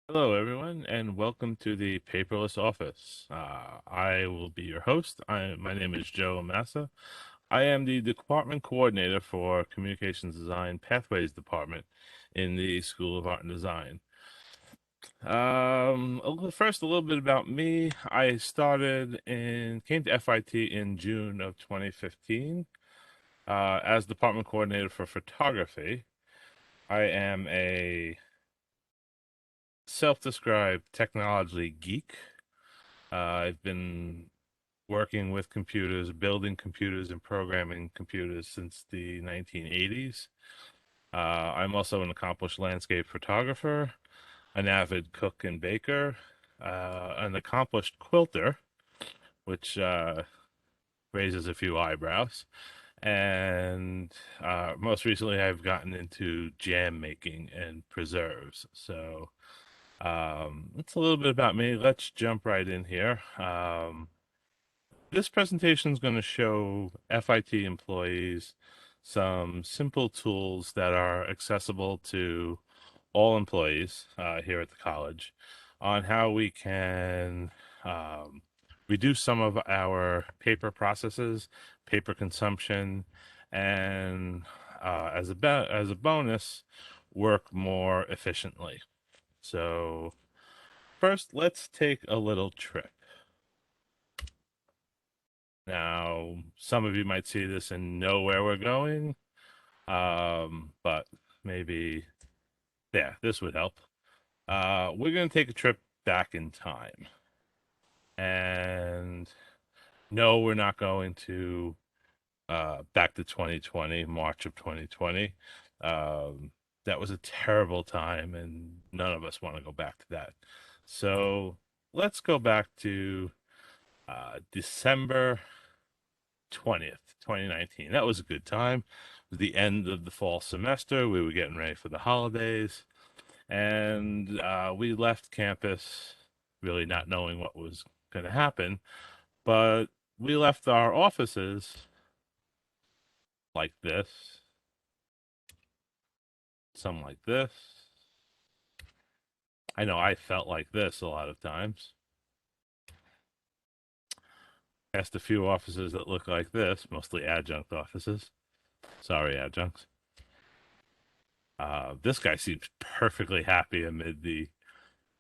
Hello, everyone, and welcome to the Paperless Office. I will be your host. My name is Joe Massa. I am the department coordinator for Communications Design Pathways Department in the School of Art and Design. First, a little bit about me. I came to FIT in June of 2015 as department coordinator for photography. I am a self-described technology geek. I've been working with computers, building computers, and programming computers since the 1980s. I'm also an accomplished landscape photographer, an avid cook and baker, an accomplished quilter, which raises a few eyebrows. And most recently, I've gotten into jam making and preserves. So that's a little bit about me. Let's jump right in here. This presentation is going to show FIT employees some simple tools that are accessible to all employees here at the college on how we can um, reduce some of our paper processes, paper consumption, and as a bonus, work more efficiently. So first, let's take a little trip. Now, some of you might see this and know where we're going, but maybe, yeah, this would help. We're going to take a trip back in time. And no, we're not going to back to 2020, March of 2020. That was a terrible time, and none of us want to go back to that. So let's go back to December 20th, 2019. That was a good time. It was the end of the fall semester. We were getting ready for the holidays, and we left campus really not knowing what was going to happen. But we left our offices like this, some like this. I know I felt like this a lot of times. Past a few offices that look like this, mostly adjunct offices. Sorry, adjuncts. This guy seems perfectly happy amid the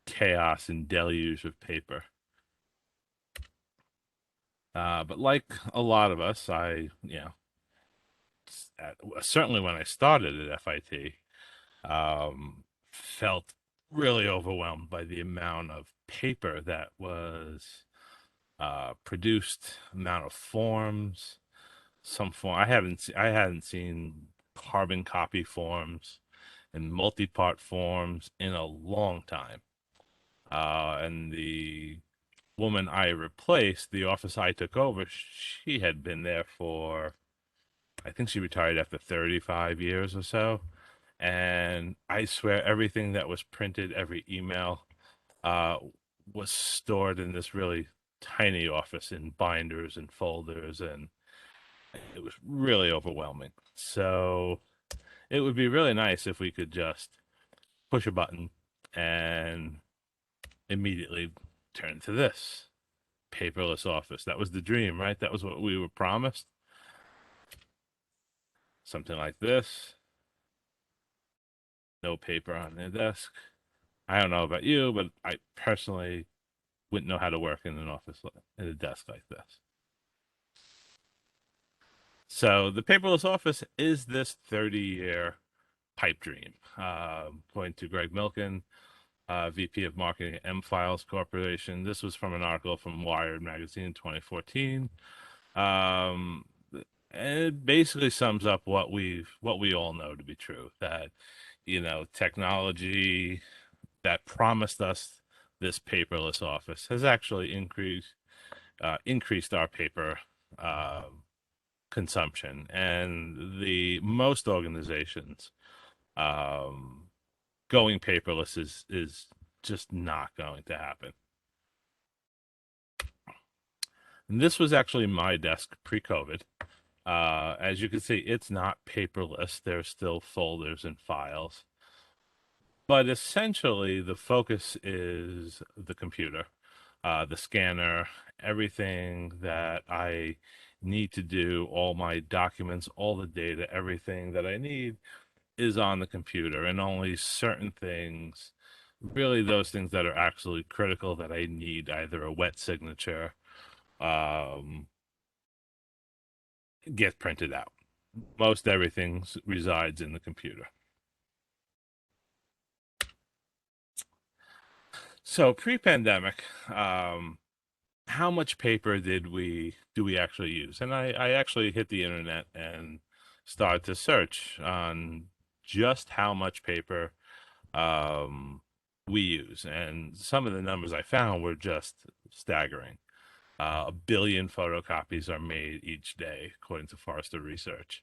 chaos and deluge of paper. But like a lot of us, certainly when I started at FIT, felt really overwhelmed by the amount of paper that was produced, amount of forms, some form. I hadn't seen carbon copy forms and multi-part forms in a long time. And the woman I replaced, the office I took over, she had been there for, I think she retired after 35 years or so. And I swear everything that was printed, every email, uh, was stored in this really tiny office in binders and folders, and it was really overwhelming. So it would be really nice if we could just push a button and immediately turn to this paperless office. That was the dream, right? That was what we were promised. Something like this. No paper on the desk. I don't know about you, but I personally wouldn't know how to work in an office in a desk like this. So the paperless office is this 30-year pipe dream. According to Greg Milken, VP of Marketing at M Files Corporation. This was from an article from Wired Magazine 2014. Um, and it basically sums up what we all know to be true, that technology that promised us this paperless office has actually increased our paper uh, consumption, and the most organizations um, going paperless is just not going to happen. And this was actually my desk pre-COVID. As you can see, it's not paperless. There's still folders and files. But essentially, the focus is the computer, the scanner, everything that I need to do, all my documents, all the data, everything that I need is on the computer, and only certain things, really those things that are absolutely critical that I need either a wet signature, um, get printed out. Most everything resides in the computer. So pre-pandemic, how much paper did we do we actually use? And I actually hit the internet and started to search on just how much paper um, we use. And some of the numbers I found were just staggering. A billion photocopies are made each day, according to Forrester Research.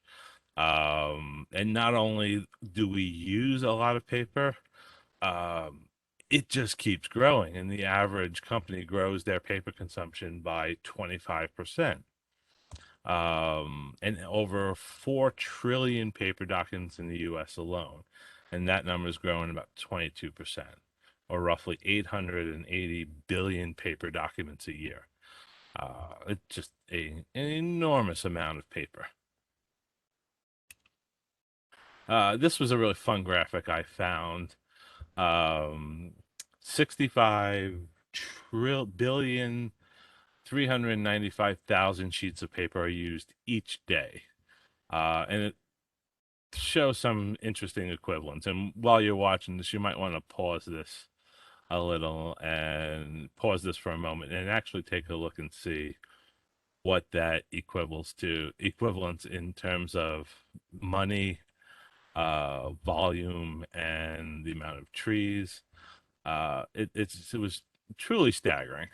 And not only do we use a lot of paper, um, it just keeps growing, and the average company grows their paper consumption by 25%. And over 4 trillion paper documents in the US alone. And that number is growing about 22%, or roughly 880 billion paper documents a year. It's just an enormous amount of paper. This was a really fun graphic I found. Um, 65 billion 395,000 sheets of paper are used each day. And it shows some interesting equivalents. And while you're watching this, you might want to pause this a little and pause this for a moment and actually take a look and see what that equivalents in terms of money, volume, and the amount of trees. It was truly staggering.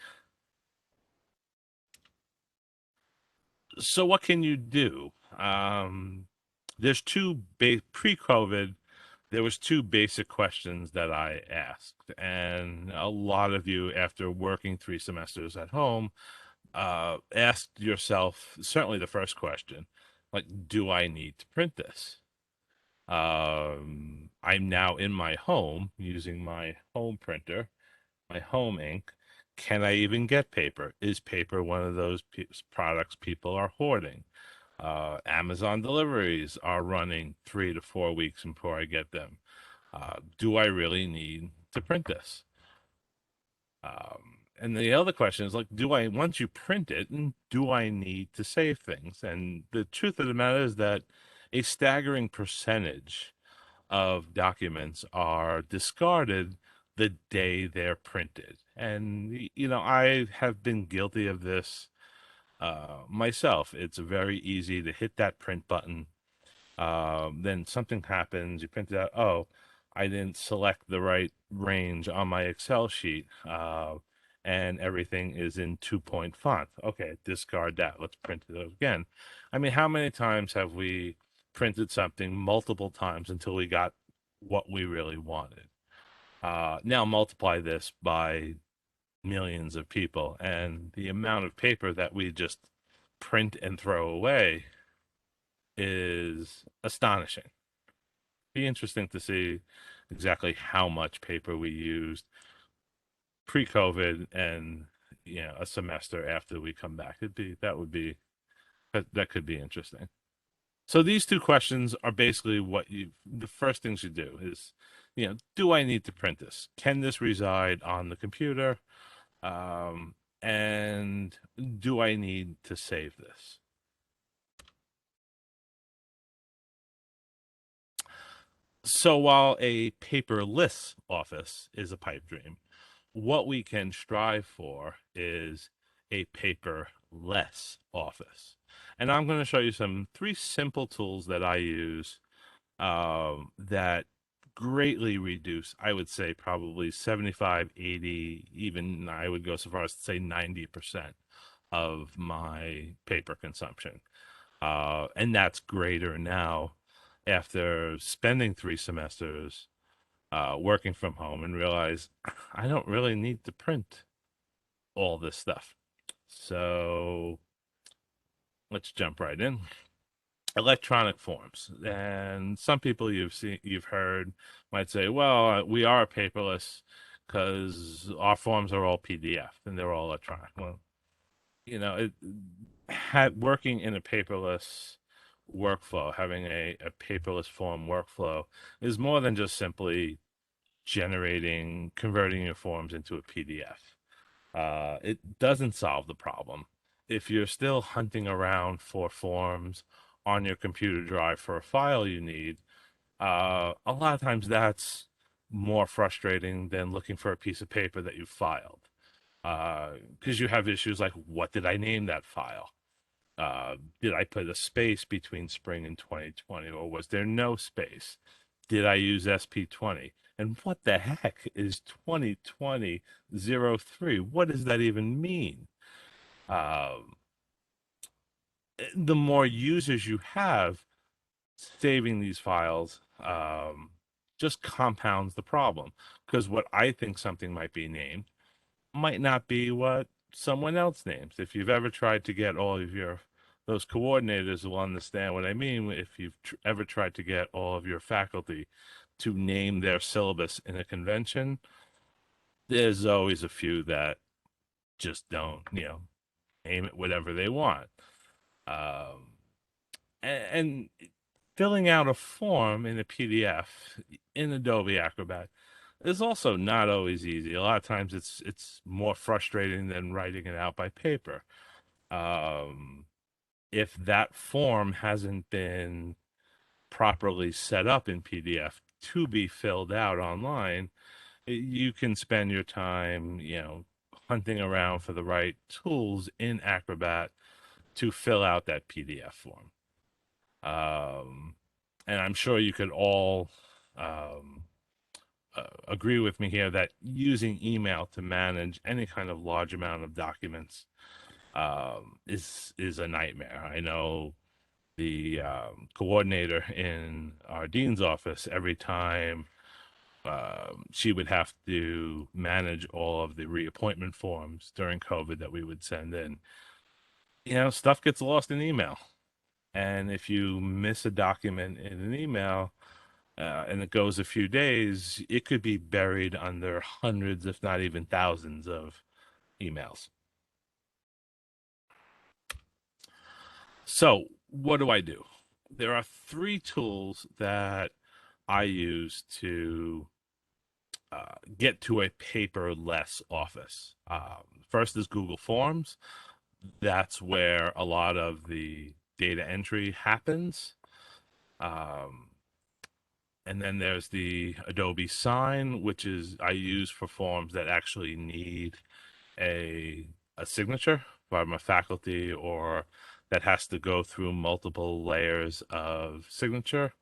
So what can you do? There's pre-COVID. There was two basic questions that I asked, and a lot of you, after working 3 semesters at home, asked yourself certainly the first question, like, do I need to print this? I'm now in my home using my home printer, my home ink. Can I even get paper? Is paper one of those products people are hoarding? Amazon deliveries are running 3 to 4 weeks before I get them. Do I really need to print this? And the other question is like, once you print it, do I need to save things? And the truth of the matter is that a staggering percentage of documents are discarded the day they're printed. And, I have been guilty of this myself. It's very easy to hit that print button. Then something happens, you print it out. Oh, I didn't select the right range on my Excel sheet. And everything is in 2-point font. Okay, discard that. Let's print it again. I mean, how many times have we printed something multiple times until we got what we really wanted? Now multiply this by millions of people, and the amount of paper that we just print and throw away is astonishing. Be interesting to see exactly how much paper we used pre-COVID and a semester after we come back. That could be interesting. So these two questions are basically the first things you do is, do I need to print this? Can this reside on the computer? And do I need to save this? So while a paperless office is a pipe dream, what we can strive for is a paperless office. And I'm going to show you some 3 simple tools that I use that greatly reduce, I would say probably 75, 80, even I would go so far as to say 90% of my paper consumption. And that's greater now after spending 3 semesters working from home and realize I don't really need to print all this stuff. So let's jump right in. electronic forms. And some people you've heard might say, well, we are paperless because our forms are all PDF and they're all electronic. Well, working in a paperless workflow, having a paperless form workflow is more than just simply converting your forms into a PDF. It doesn't solve the problem. If you're still hunting around for forms on your computer drive for a file you need, a lot of times that's more frustrating than looking for a piece of paper that you filed. Because you have issues like, what did I name that file? Did I put a space between spring and 2020, or was there no space? Did I use SP20? And what the heck is 2020-03? What does that even mean? Um, the more users you have saving these files, just compounds the problem. Because what I think something might be named might not be what someone else names. If you've ever tried to get all of those coordinators will understand what I mean. If you've ever tried to get all of your faculty to name their syllabus in a convention, there's always a few that just don't, name it whatever they want. Um, and filling out a form in a PDF in Adobe Acrobat is also not always easy. A lot of times it's more frustrating than writing it out by paper. Um, if that form hasn't been properly set up in PDF to be filled out online, you can spend your time, hunting around for the right tools in Acrobat to fill out that PDF form. Um, and I'm sure you could all um, agree with me here that using email to manage any kind of large amount of documents is a nightmare. I know the coordinator in our dean's office, every time she would have to manage all of the reappointment forms during COVID that we would send in. Stuff gets lost in email. And if you miss a document in an email and it goes a few days, it could be buried under hundreds, if not even thousands, of emails. So, what do I do? There are three tools that I use to get to a paperless office. First is Google Forms. That's where a lot of the data entry happens. Um, and then there's the Adobe Sign, which is I use for forms that actually need a signature by my faculty, or that has to go through multiple layers of signature.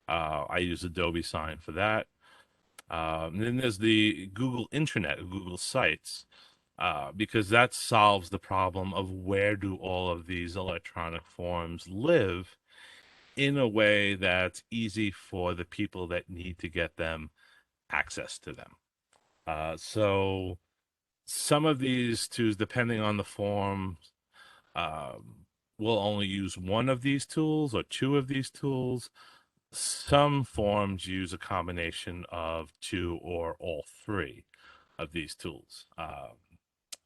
I use Adobe Sign for that. And then there's the Google Intranet, Google Sites, because that solves the problem of where do all of these electronic forms live in a way that's easy for the people that need to get them access to them. So some of these tools, depending on the form, will only use one of these tools or two of these tools. Some forms use a combination of two or all three of these tools.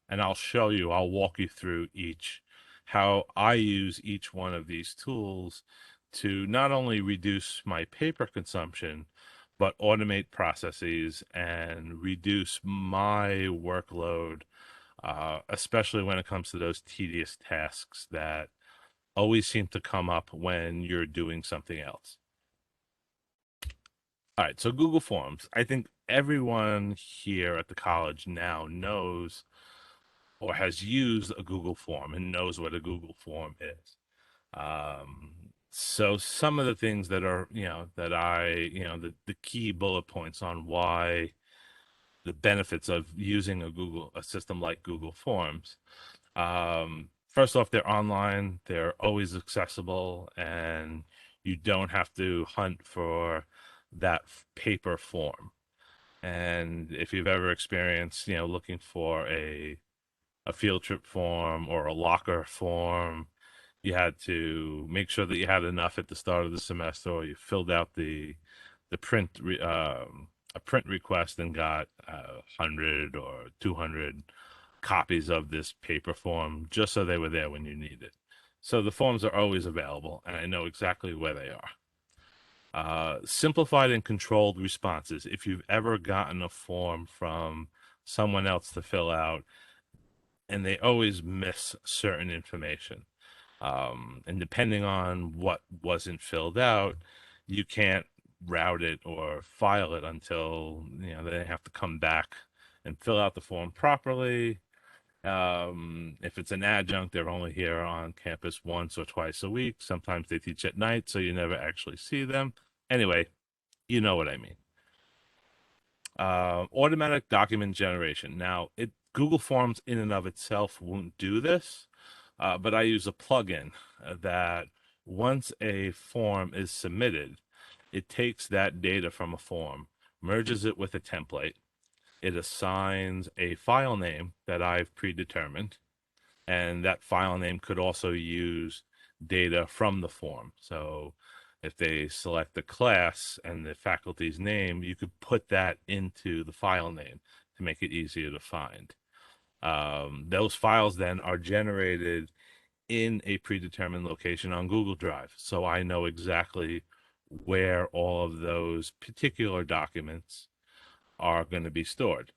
And I'll walk you through how I use each one of these tools to not only reduce my paper consumption, but automate processes and reduce my workload, especially when it comes to those tedious tasks that always seem to come up when you're doing something else. All right, so Google Forms. I think everyone here at the college now knows or has used a Google form and knows what a Google form is. So some of the things that are, the key bullet points on why the benefits of using a system like Google Forms. First off, they're online, they're always accessible, and you don't have to hunt for that paper form. And if you've ever experienced, looking for a field trip form or a locker form, You had to make sure that you had enough at the start of the semester, or you filled out the a print request and got 100 or 200 copies of this paper form just so they were there when you need it. So the forms are always available, and I know exactly where they are. Simplified and controlled responses. If you've ever gotten a form from someone else to fill out, and they always miss certain information, and depending on what wasn't filled out, you can't route it or file it until they have to come back and fill out the form properly. If it's an adjunct, they're only here on campus once or twice a week. Sometimes they teach at night, so you never actually see them. Anyway, you know what I mean. Automatic document generation. Now, Google Forms in and of itself won't do this, but I use a plugin that once a form is submitted, it takes that data from a form, merges it with a template. It assigns a file name that I've predetermined, and that file name could also use data from the form. So if they select the class and the faculty's name, you could put that into the file name to make it easier to find. Those files then are generated in a predetermined location on Google Drive. So I know exactly where all of those particular documents are going to be stored.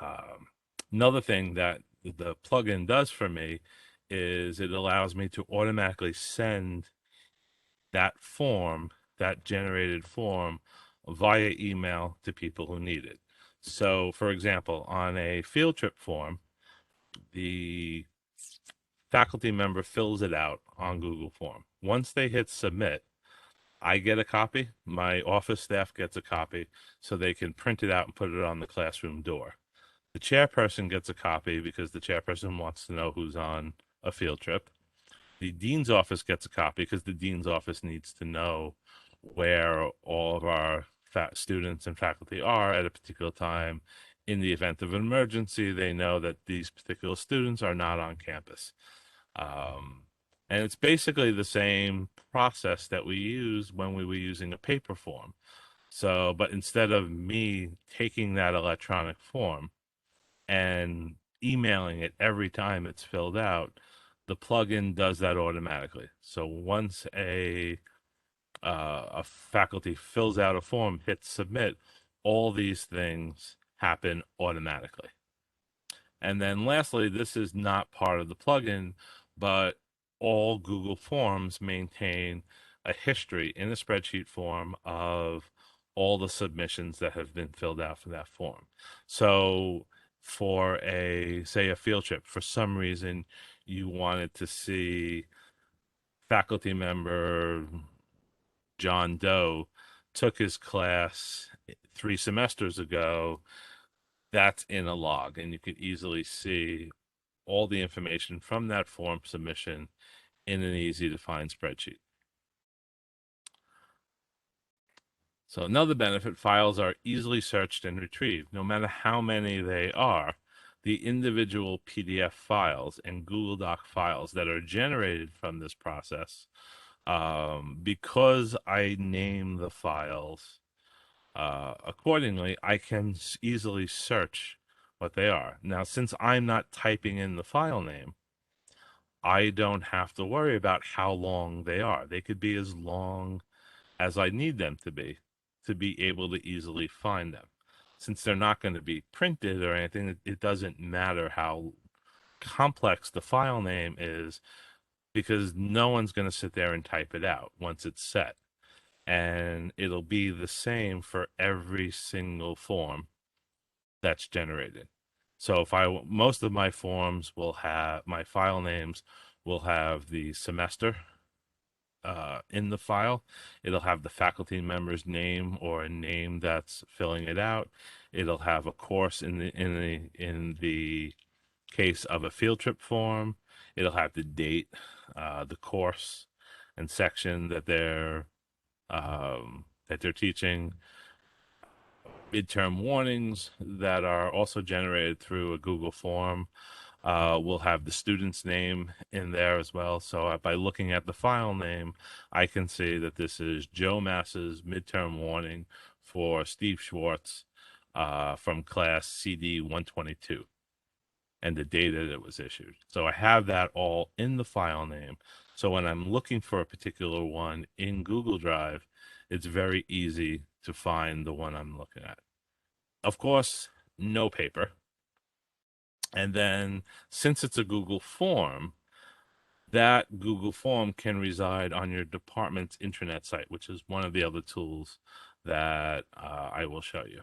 Um, Another thing that the plugin does for me is it allows me to automatically send that form, that generated form, via email to people who need it. So, for example, on a field trip form, the faculty member fills it out on Google Form. Once they hit submit, I get a copy, my office staff gets a copy, so they can print it out and put it on the classroom door. The chairperson gets a copy because the chairperson wants to know who's on a field trip. The dean's office gets a copy because the dean's office needs to know where all of our students and faculty are at a particular time. In the event of an emergency, they know that these particular students are not on campus. Um, and it's basically the same process that we use when we were using a paper form. So, but instead of me taking that electronic form and emailing it every time it's filled out, the plugin does that automatically. So once a faculty fills out a form, hits submit, all these things happen automatically. And then lastly, this is not part of the plugin, but all Google Forms maintain a history in a spreadsheet form of all the submissions that have been filled out for that form. So for say a field trip, for some reason you wanted to see faculty member John Doe took his class 3 semesters ago, that's in a log, and you can easily see all the information from that form submission in an easy to find spreadsheet. So another benefit, files are easily searched and retrieved. No matter how many they are, the individual PDF files and Google Doc files that are generated from this process, because I name the files accordingly, I can easily search what they are. Now, since I'm not typing in the file name, I don't have to worry about how long they are. They could be as long as I need them to be able to easily find them. Since they're not going to be printed or anything, it doesn't matter how complex the file name is because no one's going to sit there and type it out once it's set. And it'll be the same for every single form that's generated. So most of my forms will have my file names will have the semester in the file. It'll have the faculty member's name or a name that's filling it out. It'll have a course in the case of a field trip form. It'll have the date, the course, and section that they're teaching. Midterm warnings that are also generated through a Google form. We'll have the student's name in there as well. So by looking at the file name, I can see that this is Joe Mass's midterm warning for Steve Schwartz from class CD 122 and the date that it was issued. So I have that all in the file name. So when I'm looking for a particular one in Google Drive, it's very easy to find the one I'm looking at. Of course, no paper. And then since it's a Google form, that Google form can reside on your department's intranet site, which is one of the other tools that I will show you.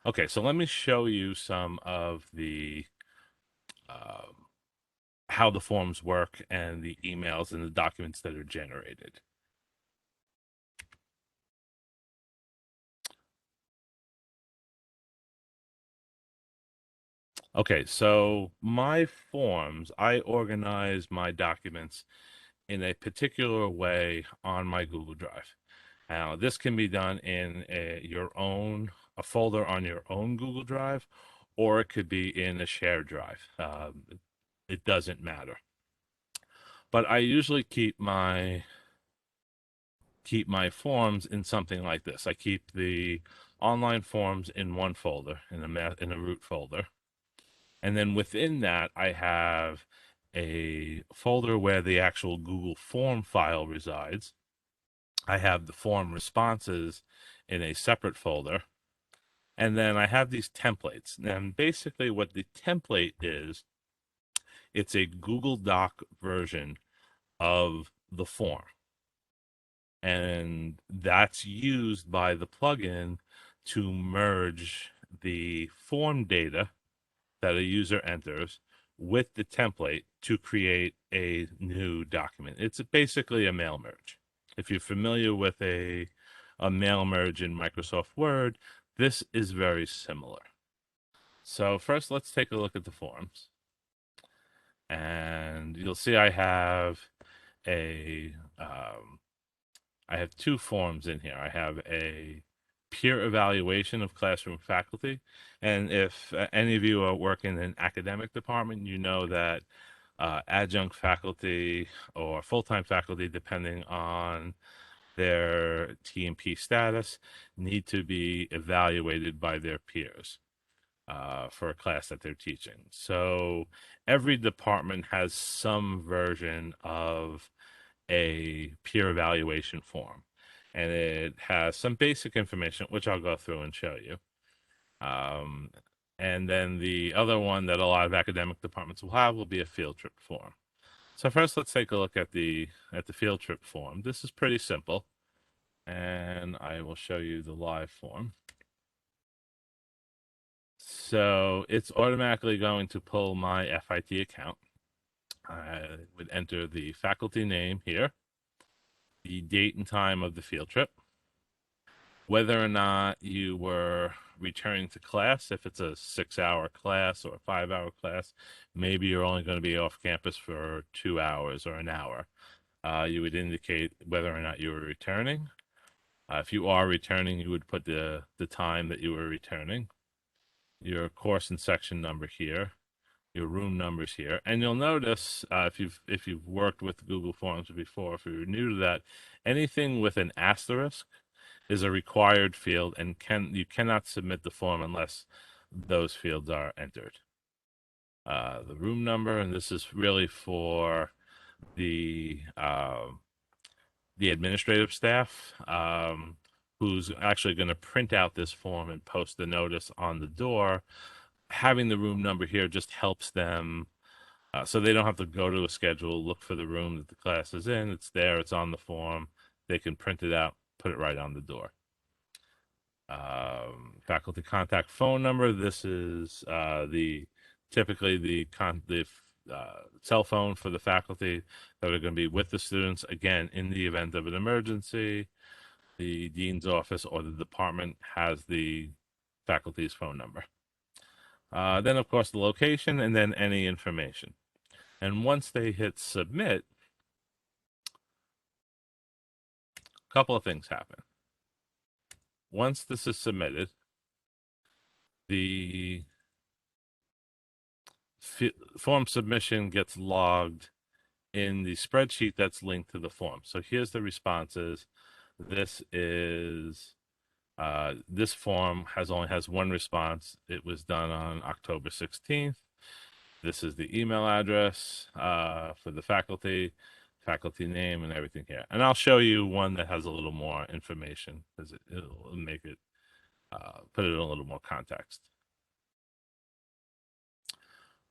Okay, so let me show you some of the how the forms work and the emails and the documents that are generated. Okay, so my forms, I organize my documents in a particular way on my Google Drive. Now, this can be done in a folder on your own Google Drive, or it could be in a shared drive. It doesn't matter. But I usually keep my forms in something like this. I keep the online forms in one folder, in a root folder. And then within that, I have a folder where the actual Google form file resides. I have the form responses in a separate folder. And then I have these templates. And basically what the template is, it's a Google Doc version of the form. And that's used by the plugin to merge the form data that a user enters with the template to create a new document. It's basically a mail merge. If you're familiar with a mail merge in Microsoft Word, this is very similar. So first, let's take a look at the forms. And you'll see a I have two forms in here. I have a peer evaluation of classroom faculty. And if any of you are working in an academic department, you know that adjunct faculty or full-time faculty, depending on their T&P status, need to be evaluated by their peers for a class that they're teaching. So every department has some version of a peer evaluation form, and it has some basic information, which I'll go through and show you. Um, and then the other one that a lot of academic departments will have will be a field trip form. So first, let's take a look at the field trip form. This is pretty simple, and I will show you the live form. So it's automatically going to pull my FIT account. I would enter the faculty name here, the date and time of the field trip, whether or not you were returning to class, if it's a 6-hour class or a 5-hour class, maybe you're only going to be off campus for 2 hours or an hour. You would indicate whether or not you were returning. If you are returning, you would put the time that you were returning, your course and section number here, your room numbers here, and you'll notice if you've worked with Google Forms before, if you're new to that, anything with an asterisk is a required field, and you cannot submit the form unless those fields are entered. The room number, and this is really for the administrative staff, who's actually going to print out this form and post the notice on the door. Having the room number here just helps them, so they don't have to go to a schedule, look for the room that the class is in. It's there, it's on the form. They can print it out, put it right on the door. Faculty contact phone number. This is typically the cell phone for the faculty that are going to be with the students. Again, in the event of an emergency, the dean's office or the department has the faculty's phone number. Then, of course, the location and then any information. And once they hit submit, a couple of things happen. Once this is submitted, the form submission gets logged in the spreadsheet that's linked to the form. So here's the responses. This is this form only has one response. It was done on October 16th. This is the email address for the faculty name, and everything here. And I'll show you one that has a little more information because it'll make it put it in a little more context.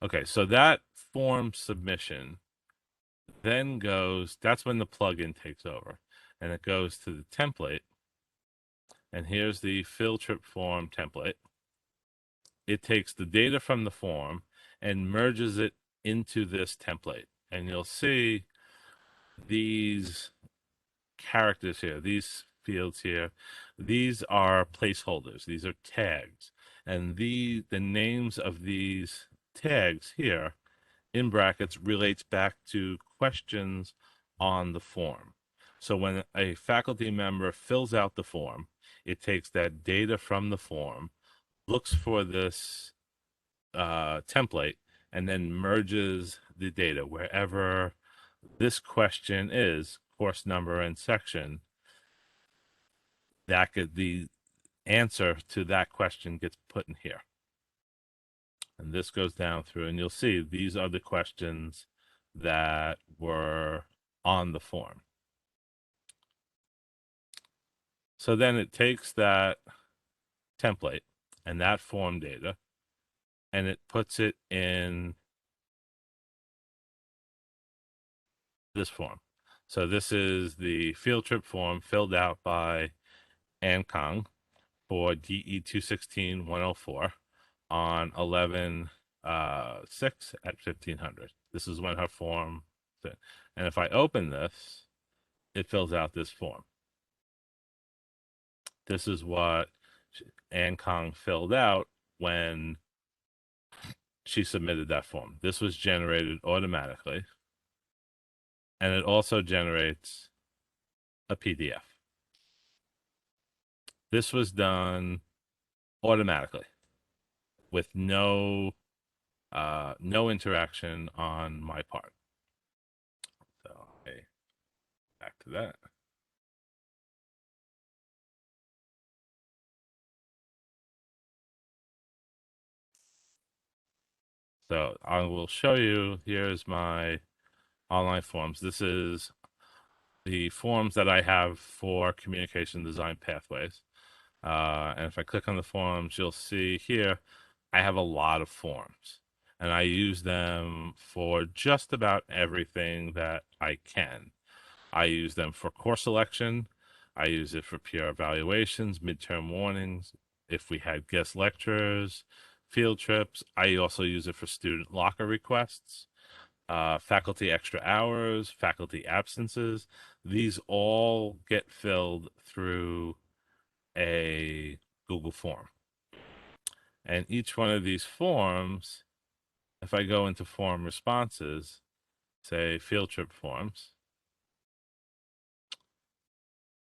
Okay, so that form submission then goes, that's when the plugin takes over, and it goes to the template. And here's the field trip form template. It takes the data from the form and merges it into this template. And you'll see these characters here, these fields here, these are placeholders. These are tags. And the names of these tags here in brackets relates back to questions on the form. So when a faculty member fills out the form, it takes that data from the form, looks for this template, and then merges the data wherever this question is, course number and section. The answer to that question gets put in here. And this goes down through, and you'll see these are the questions that were on the form. So then it takes that template and that form data, and it puts it in this form. So this is the field trip form filled out by Ann Kong for DE 216-104 on 11/6 at 1500. This is when her form, and if I open this, it fills out this form. This is what Ann Kong filled out when she submitted that form. This was generated automatically, and it also generates a PDF. This was done automatically with no interaction on my part. So, okay, back to that. So I will show you, here's my online forms. This is the forms that I have for communication design pathways. And if I click on the forms, you'll see here, I have a lot of forms. And I use them for just about everything that I can. I use them for course selection. I use it for peer evaluations, midterm warnings, if we had guest lecturers, field trips. I also use it for student locker requests, faculty extra hours, faculty absences. These all get filled through a Google form. And each one of these forms, if I go into form responses, say field trip forms,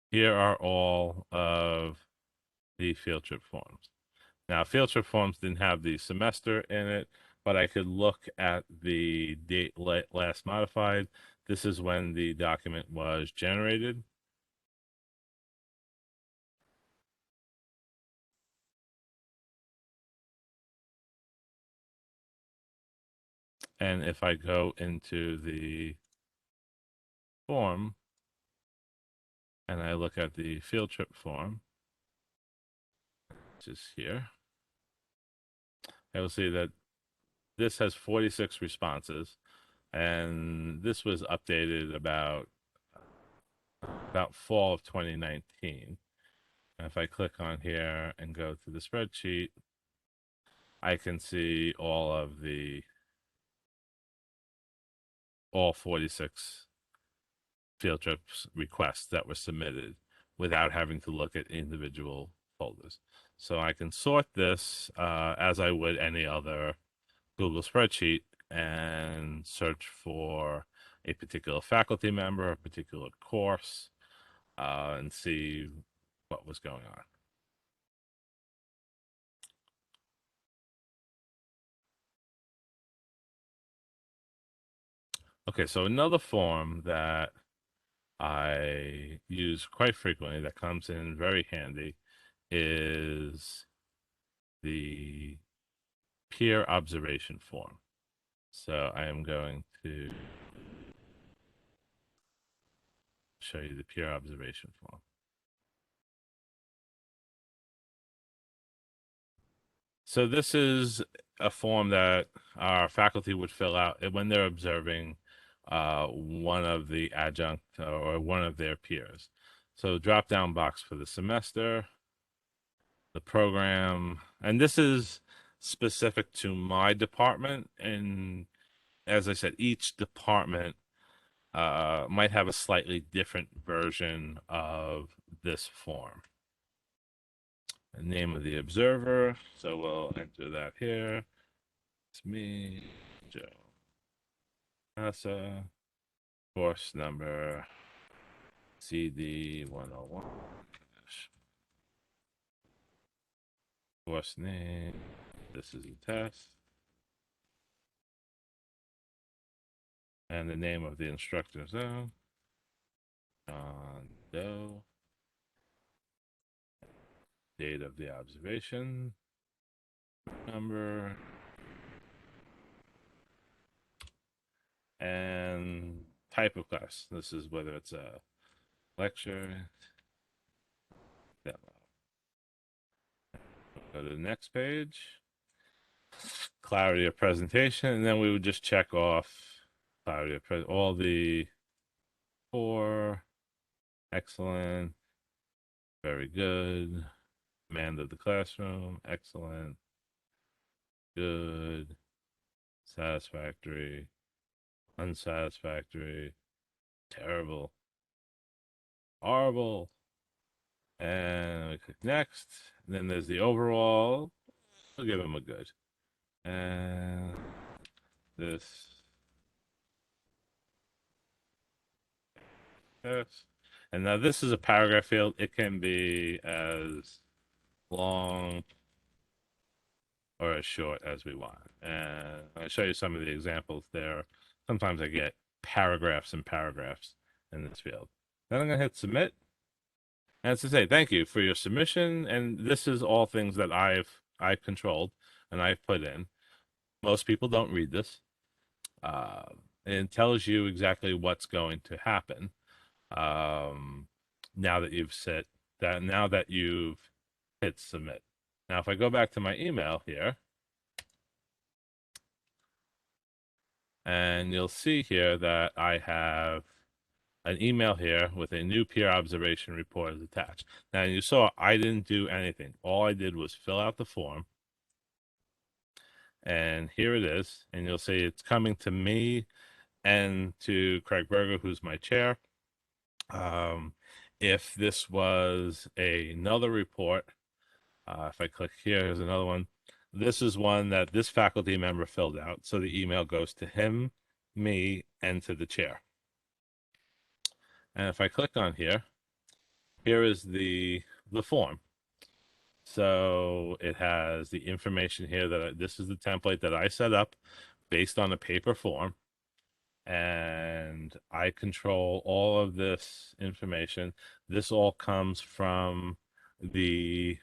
here are all of the field trip forms. Now, field trip forms didn't have the semester in it, but I could look at the date last modified. This is when the document was generated. And if I go into the form and I look at the field trip form, which is here, I will see that this has 46 responses, and this was updated about fall of 2019. And if I click on here and go to the spreadsheet, I can see all 46 field trips requests that were submitted without having to look at individual folders. So I can sort this as I would any other Google spreadsheet and search for a particular faculty member, a particular course, and see what was going on. Okay, so another form that I use quite frequently that comes in very handy is the peer observation form. So I am going to show you the peer observation form. So this is a form that our faculty would fill out when they're observing one of the adjunct or one of their peers. So drop down box for the semester, the program, and this is specific to my department. And as I said, each department might have a slightly different version of this form. The name of the observer, so we'll enter that here. It's me, Joe NASA, course number CD 101, course name. This is a test. And the name of the instructor zone, John Doe. Date of the observation, number, and type of class. This is whether it's a lecture, demo. Go to the next page, clarity of presentation, and then we would just check off clarity of all the four, excellent, very good, command of the classroom, excellent, good, satisfactory, unsatisfactory, terrible, horrible, and we click next. And then there's the overall. We'll give him a good. And this. Yes. And now this is a paragraph field. It can be as long or as short as we want. And I'll show you some of the examples there. Sometimes I get paragraphs and paragraphs in this field. Then I'm going to hit submit. And it's to say thank you for your submission. And this is all things that I've controlled and I've put in. Most people don't read this. Uh, it tells you exactly what's going to happen. Now that you've hit submit. Now, if I go back to my email here, and you'll see here that I have an email here with a new peer observation report is attached. Now, you saw I didn't do anything. All I did was fill out the form. And here it is. And you'll see it's coming to me and to Craig Berger, who's my chair. If this was another report, if I click here, here's another one. This is one that this faculty member filled out. So the email goes to him, me, and to the chair. And if I click on here, here is the form. So it has the information here that this is the template that I set up based on a paper form. And I control all of this information. This all comes from the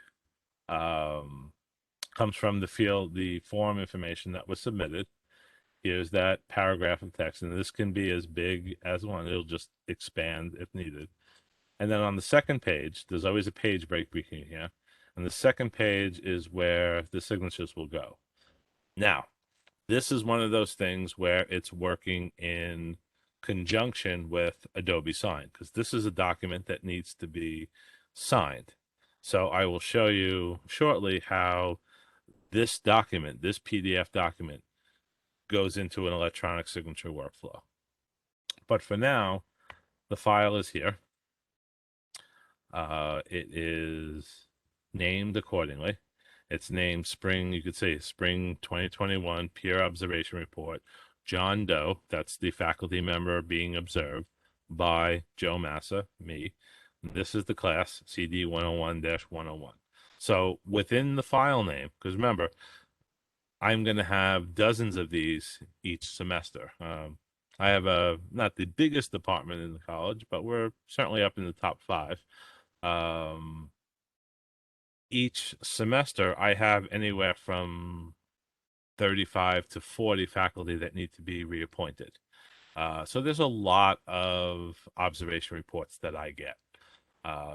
field, the form information that was submitted. Here's that paragraph of text, and this can be as big as one. It'll just expand if needed. And then on the second page, there's always a page break between here. And the second page is where the signatures will go. Now, this is one of those things where it's working in conjunction with Adobe Sign, because this is a document that needs to be signed. So I will show you shortly how this document, this PDF document, goes into an electronic signature workflow. But for now, the file is here. It is named accordingly. It's named Spring, you could say Spring 2021 Peer Observation Report, John Doe, that's the faculty member being observed by Joe Massa, me. This is the class CD 101-101. So within the file name, because remember, I'm going to have dozens of these each semester. I have a not the biggest department in the college, but we're certainly up in the top five. Um, each semester, I have anywhere from 35 to 40 faculty that need to be reappointed. So there's a lot of observation reports that I get.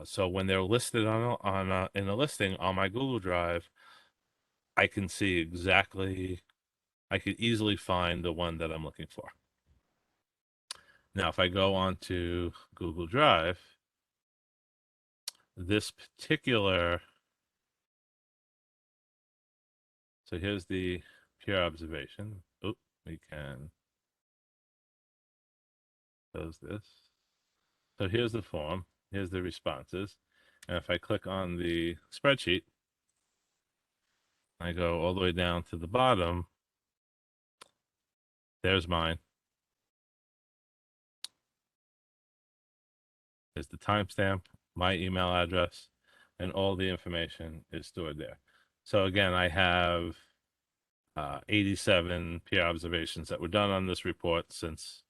So when they're listed in a listing on my Google Drive, I can see exactly. I could easily find the one that I'm looking for. Now, if I go on to Google Drive, this particular, so here's the peer observation. Oh, we can close this. So here's the form. Here's the responses. And if I click on the spreadsheet, I go all the way down to the bottom. There's mine. There's the timestamp, my email address, and all the information is stored there. So again, I have 87 peer observations that were done on this report since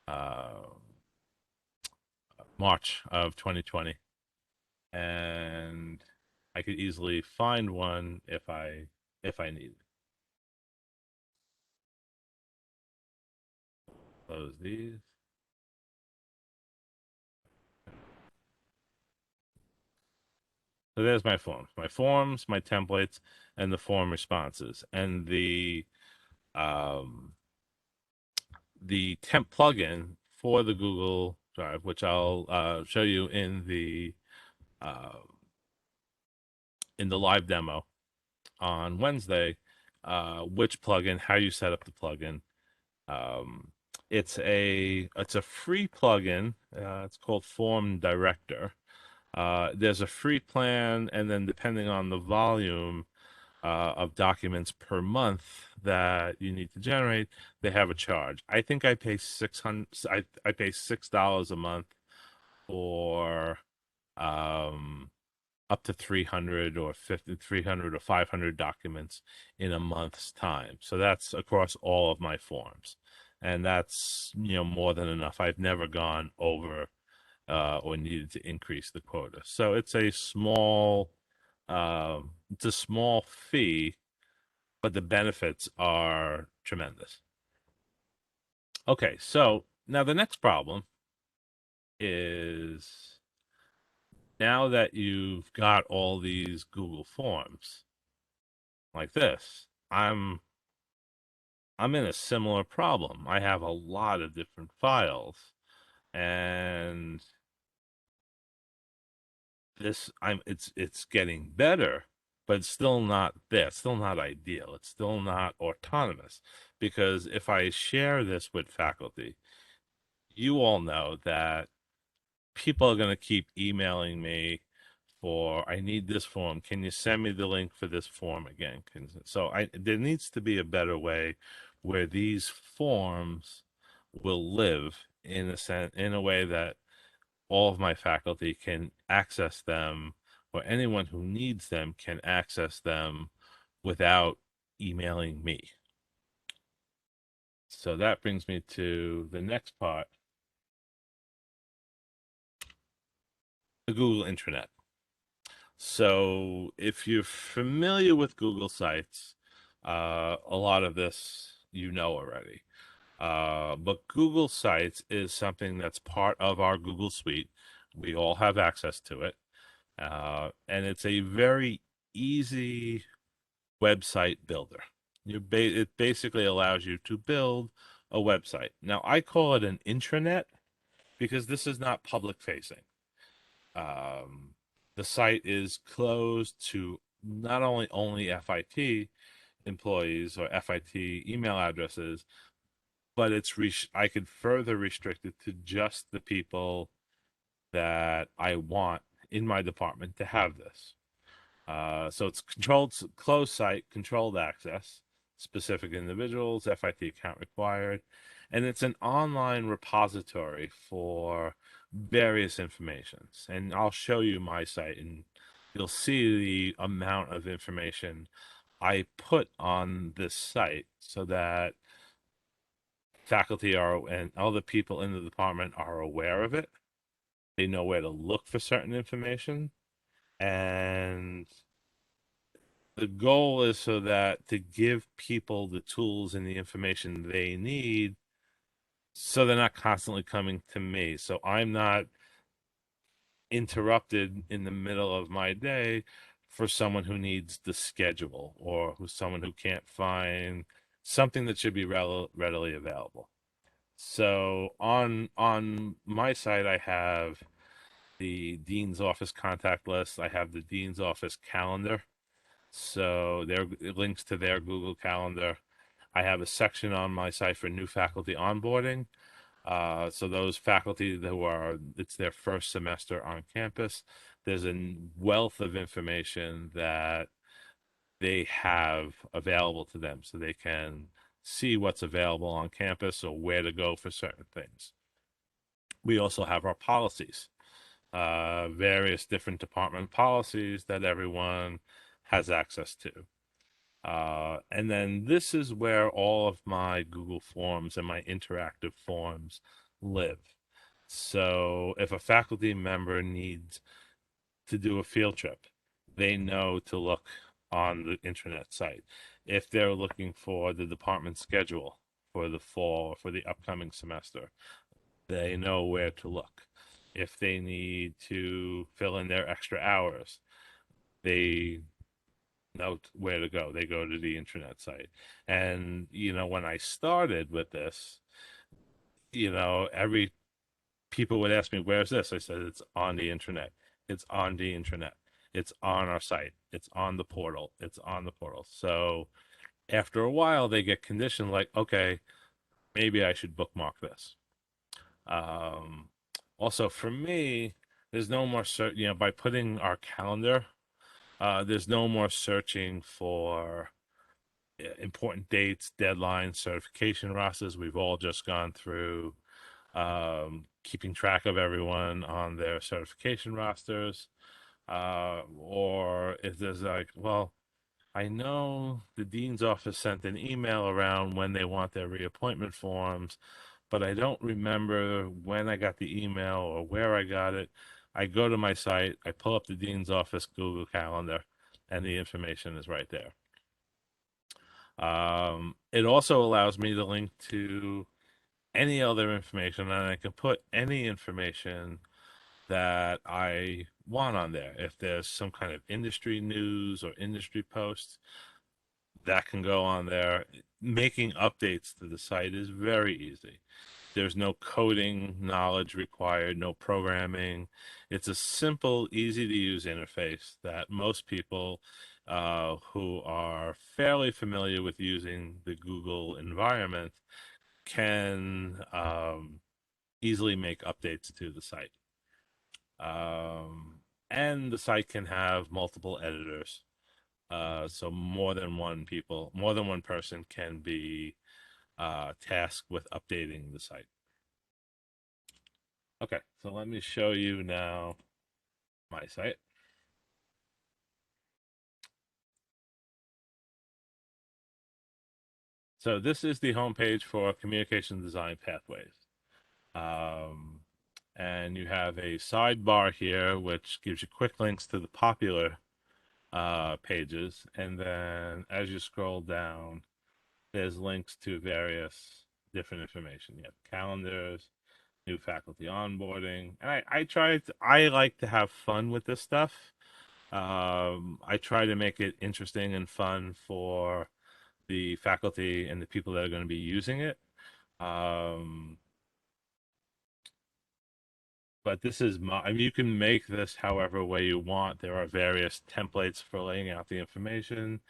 uh, March of 2020, and I could easily find one if I need it. Close these. So there's my forms, my templates, and the form responses, and um, the temp plugin for the Google Drive, which I'll show you uh, in the live demo on Wednesday. Which plugin, how you set up the plugin. Um, it's a free plugin. It's called Form Director. There's a free plan, and then depending on the volume of documents per month that you need to generate, they have a charge. I think I pay 600. I pay $6 a month for um, up to 300 or 50, 300 or 500 documents in a month's time. So that's across all of my forms, and that's more than enough. I've never gone over or needed to increase the quota. So it's a small fee, but the benefits are tremendous. Okay, so now the next problem is now that you've got all these Google Forms like this, I'm in a similar problem. I have a lot of different files, and it's getting better, but it's still not there. It's still not ideal. It's still not autonomous, because if I share this with faculty, you all know that people are going to keep emailing me for, I need this form. Can you send me the link for this form again? There needs to be a better way where these forms will live in a way that all of my faculty can access them, or anyone who needs them can access them without emailing me. So that brings me to the next part, the Google intranet. So if you're familiar with Google Sites, a lot of this you know already. But Google Sites is something that's part of our Google Suite. We all have access to it. And it's a very easy website builder. It basically allows you to build a website. Now, I call it an intranet because this is not public facing. Um, the site is closed to not only FIT employees or FIT email addresses, but I could further restrict it to just the people that I want in my department to have this. So it's closed site, controlled access, specific individuals, FIT account required, and it's an online repository for various informations. And I'll show you my site, and you'll see the amount of information I put on this site, so that faculty are and all the people in the department are aware of it. They know where to look for certain information. And the goal is so that to give people the tools and the information they need so they're not constantly coming to me. So I'm not interrupted in the middle of my day for someone who needs the schedule or who's someone who can't find something that should be readily available. So on my site, I have the dean's office contact list. I have the dean's office calendar. So there links to their Google Calendar. I have a section on my site for new faculty onboarding. So those faculty who are, it's their first semester on campus, there's a wealth of information that they have available to them so they can see what's available on campus or where to go for certain things. We also have our policies, various different department policies that everyone has access to. And then this is where all of my Google Forms and my interactive forms live. So if a faculty member needs to do a field trip, they know to look on the internet site. If they're looking for the department schedule for the fall or for the upcoming semester, they know where to look. If they need to fill in their extra hours, they know where to go. They go to the internet site. And, when I started with this, every people would ask me, where's this? I said, it's on the internet. It's on the internet. It's on our site. It's on the portal. It's on the portal. So after a while, they get conditioned like, okay, maybe I should bookmark this. Um, Also, for me, there's no more by putting our calendar, there's no more searching for important dates, deadlines, certification rosters. We've all just gone through keeping track of everyone on their certification rosters. Or if there's like, well, I know the dean's office sent an email around when they want their reappointment forms, but I don't remember when I got the email or where I got it. I go to my site, I pull up the dean's office Google Calendar, and the information is right there. It also allows me to link to any other information, and I can put any information that I want on there. If there's some kind of industry news or industry posts, that can go on there. Making updates to the site is very easy. There's no coding knowledge required, no programming. It's a simple, easy to use interface that most people who are fairly familiar with using the Google environment can easily make updates to the site. And the site can have multiple editors. So more than one person can be tasked with updating the site. Okay, so let me show you now my site. So this is the homepage for Communication Design Pathways. Um, and you have a sidebar here, which gives you quick links to the popular pages. And then as you scroll down, there's links to various different information. You have calendars, new faculty onboarding. And I like to have fun with this stuff. I try to make it interesting and fun for the faculty and the people that are going to be using it. Um, but this is I mean, you can make this however way you want. There are various templates for laying out the information.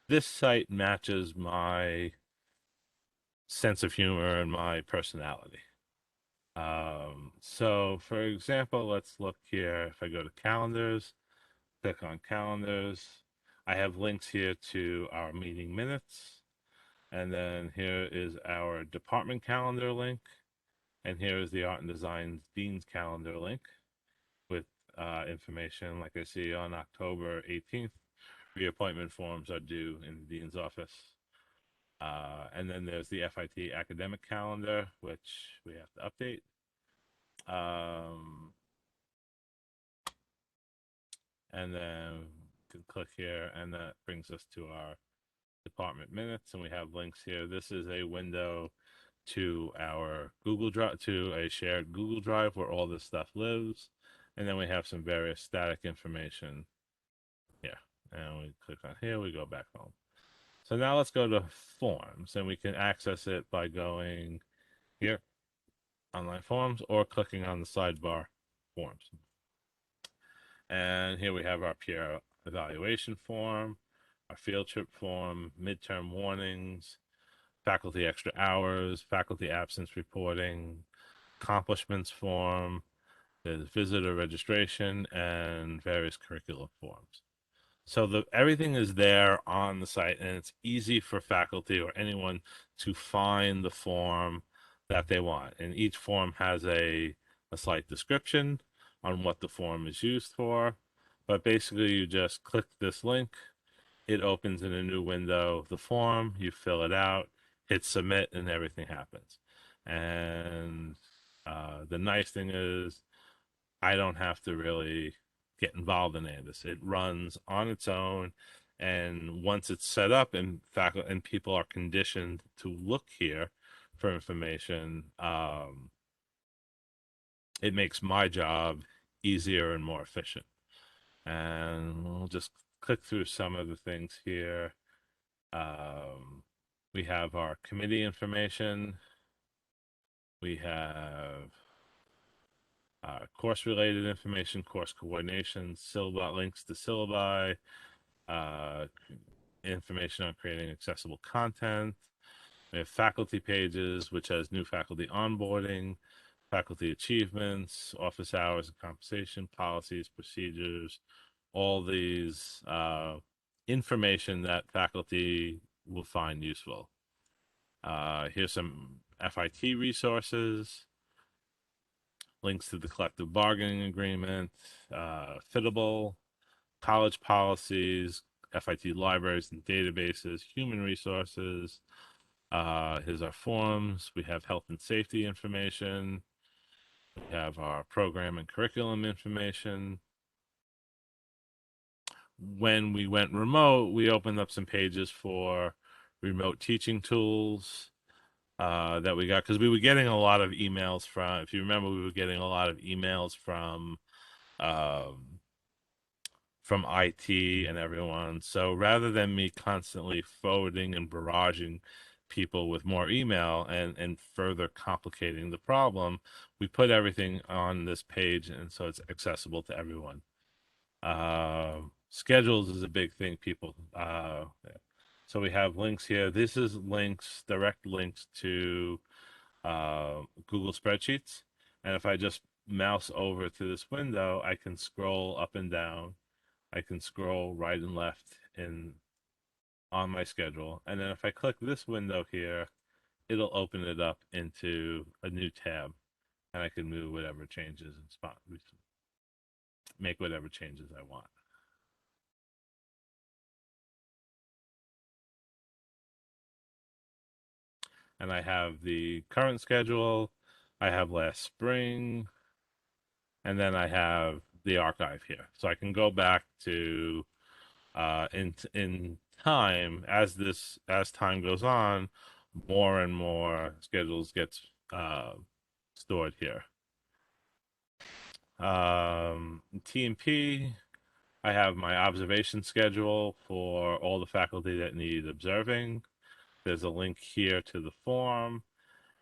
This site matches my sense of humor and my personality. So for example, let's look here. If I go to calendars, click on calendars, I have links here to our meeting minutes. And then here is our department calendar link. And here is the Art and Design Dean's calendar link with information. Like I see on October 18th, reappointment forms are due in the Dean's office. And then there's the FIT academic calendar, which we have to update. And then you can click here, and that brings us to our department minutes, and we have links here. This is a window to our Google Drive, to a shared Google Drive where all this stuff lives. And then we have some various static information here. And we click on here, we go back home. So now let's go to forms, and we can access it by going here, online forms, or clicking on the sidebar forms. And here we have our peer evaluation form, our field trip form, midterm warnings, faculty extra hours, faculty absence reporting, accomplishments form, there's visitor registration, and various curriculum forms. So everything is there on the site, and it's easy for faculty or anyone to find the form that they want. And each form has a slight description on what the form is used for. But basically, you just click this link, it opens in a new window the form, you fill it out, hit submit, and everything happens. And the nice thing is, I don't have to really get involved in any of this. It runs on its own, and once it's set up and faculty and people are conditioned to look here for information, it makes my job easier and more efficient. And we'll just click through some of the things here. We have our committee information. We have course-related information, course coordination, syllabi links to syllabi, uh, information on creating accessible content. We have faculty pages, which has new faculty onboarding, faculty achievements, office hours and compensation, policies, procedures, all these information that faculty will find useful. Here's some FIT resources, links to the collective bargaining agreement, Fitable, college policies, FIT libraries and databases, human resources. Here's our forms. We have health and safety information. We have our program and curriculum information. When we went remote, we opened up some pages for remote teaching tools that we got, because we were getting a lot of emails from, if you remember, we were getting a lot of emails um, from IT and everyone. So rather than me constantly forwarding and barraging people with more email and further complicating the problem, we put everything on this page, and so it's accessible to everyone. Schedules is a big thing, people. So we have links here. This is links, direct links to Google Spreadsheets. And if I just mouse over to this window, I can scroll up and down. I can scroll right and left in on my schedule. And then if I click this window here, it'll open it up into a new tab, and I can move whatever changes and make whatever changes I want. And I have the current schedule, I have last spring, and then I have the archive here. So I can go back to in time, as time goes on, more and more schedules gets stored here. T&P, I have my observation schedule for all the faculty that need observing. There's a link here to the form,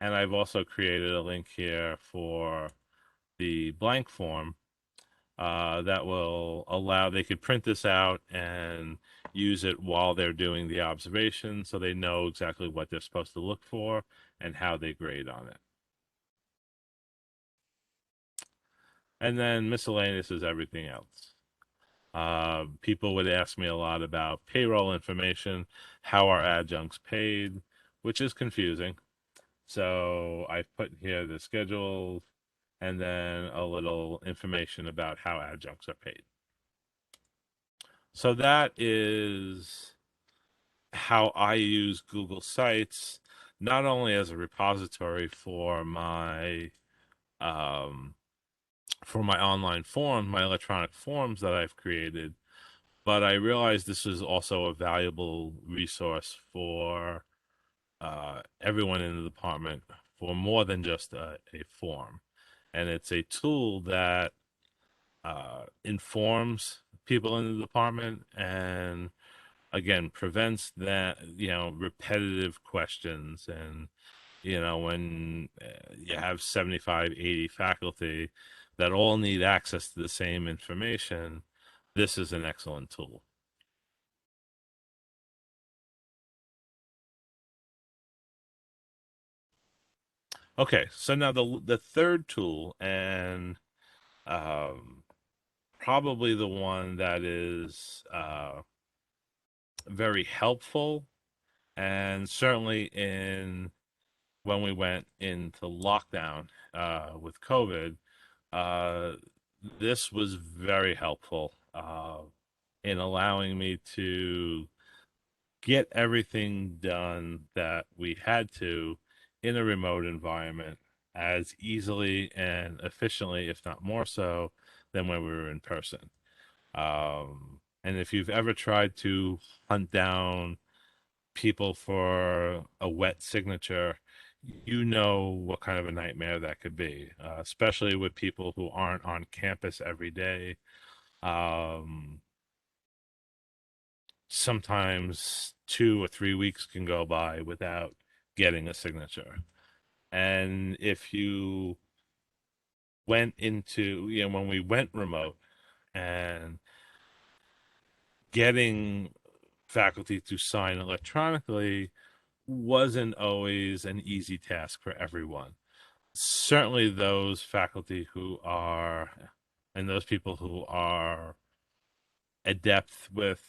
and I've also created a link here for the blank form that will allow, they could print this out and use it while they're doing the observation, so they know exactly what they're supposed to look for and how they grade on it. And then miscellaneous is everything else. People would ask me a lot about payroll information, how are adjuncts paid, which is confusing. So I've put here the schedule and then a little information about how adjuncts are paid. So that is how I use Google Sites not only as a repository um, for my online form, my electronic forms that I've created, but I realized this is also a valuable resource for everyone in the department for more than just a form. And it's a tool that informs people in the department and again prevents that repetitive questions and when you have 75, 80 faculty that all need access to the same information, this is an excellent tool. Okay, so now the third tool, and um, probably the one that is very helpful, and certainly in when we went into lockdown with COVID, uh, this was very helpful in allowing me to get everything done that we had to in a remote environment as easily and efficiently, if not more so, than when we were in person. And if you've ever tried to hunt down people for a wet signature, you know what kind of a nightmare that could be, especially with people who aren't on campus every day. Um, Sometimes 2 or 3 weeks can go by without getting a signature. And if you went into, when we went remote and getting faculty to sign electronically wasn't always an easy task for everyone. Certainly, those faculty who are, and those people who are adept with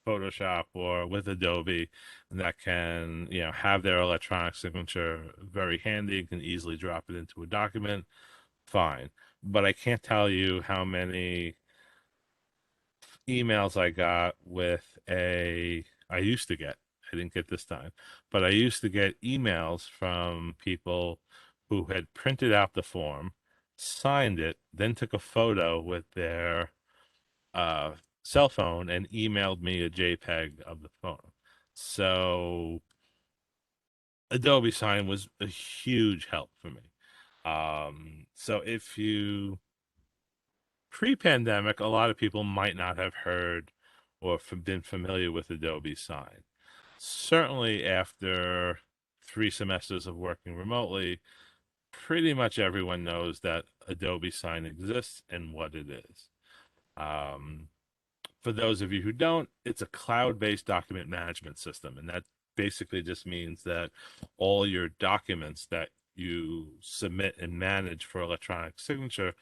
Photoshop or with Adobe and that can, have their electronic signature very handy and can easily drop it into a document, fine. But I can't tell you how many emails I got I used to get, I didn't get this time, but I used to get emails from people who had printed out the form, signed it, then took a photo with their uh, cell phone and emailed me a JPEG of the phone. So Adobe Sign was a huge help for me. So if you pre-pandemic, a lot of people might not have heard or been familiar with Adobe Sign. Certainly after 3 semesters of working remotely, pretty much everyone knows that Adobe Sign exists and what it is. Um, for those of you who don't, it's a cloud-based document management system, and that basically just means that all your documents that you submit and manage for electronic signature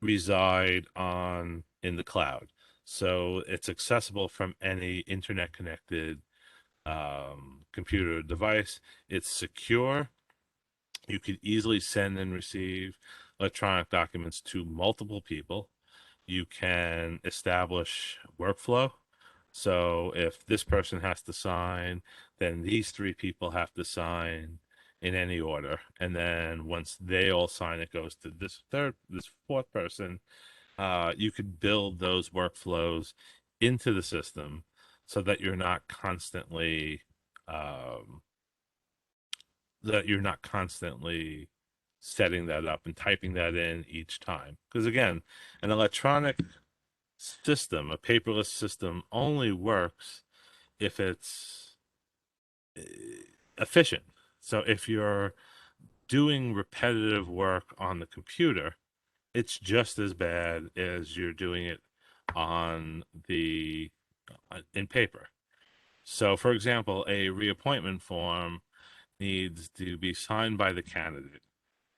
reside on in the cloud. So it's accessible from any internet connected computer device. It's secure. You could easily send and receive electronic documents to multiple people. You can establish workflow. So if this person has to sign, then these three people have to sign in any order. And then once they all sign, it goes to this fourth person. You could build those workflows into the system so um, that you're not constantly setting that up and typing that in each time. Because again, an electronic system, a paperless system, only works if it's uh, efficient. So if you're doing repetitive work on the computer, it's just as bad as you're doing it on the in paper. So, for example, a reappointment form needs to be signed by the candidate,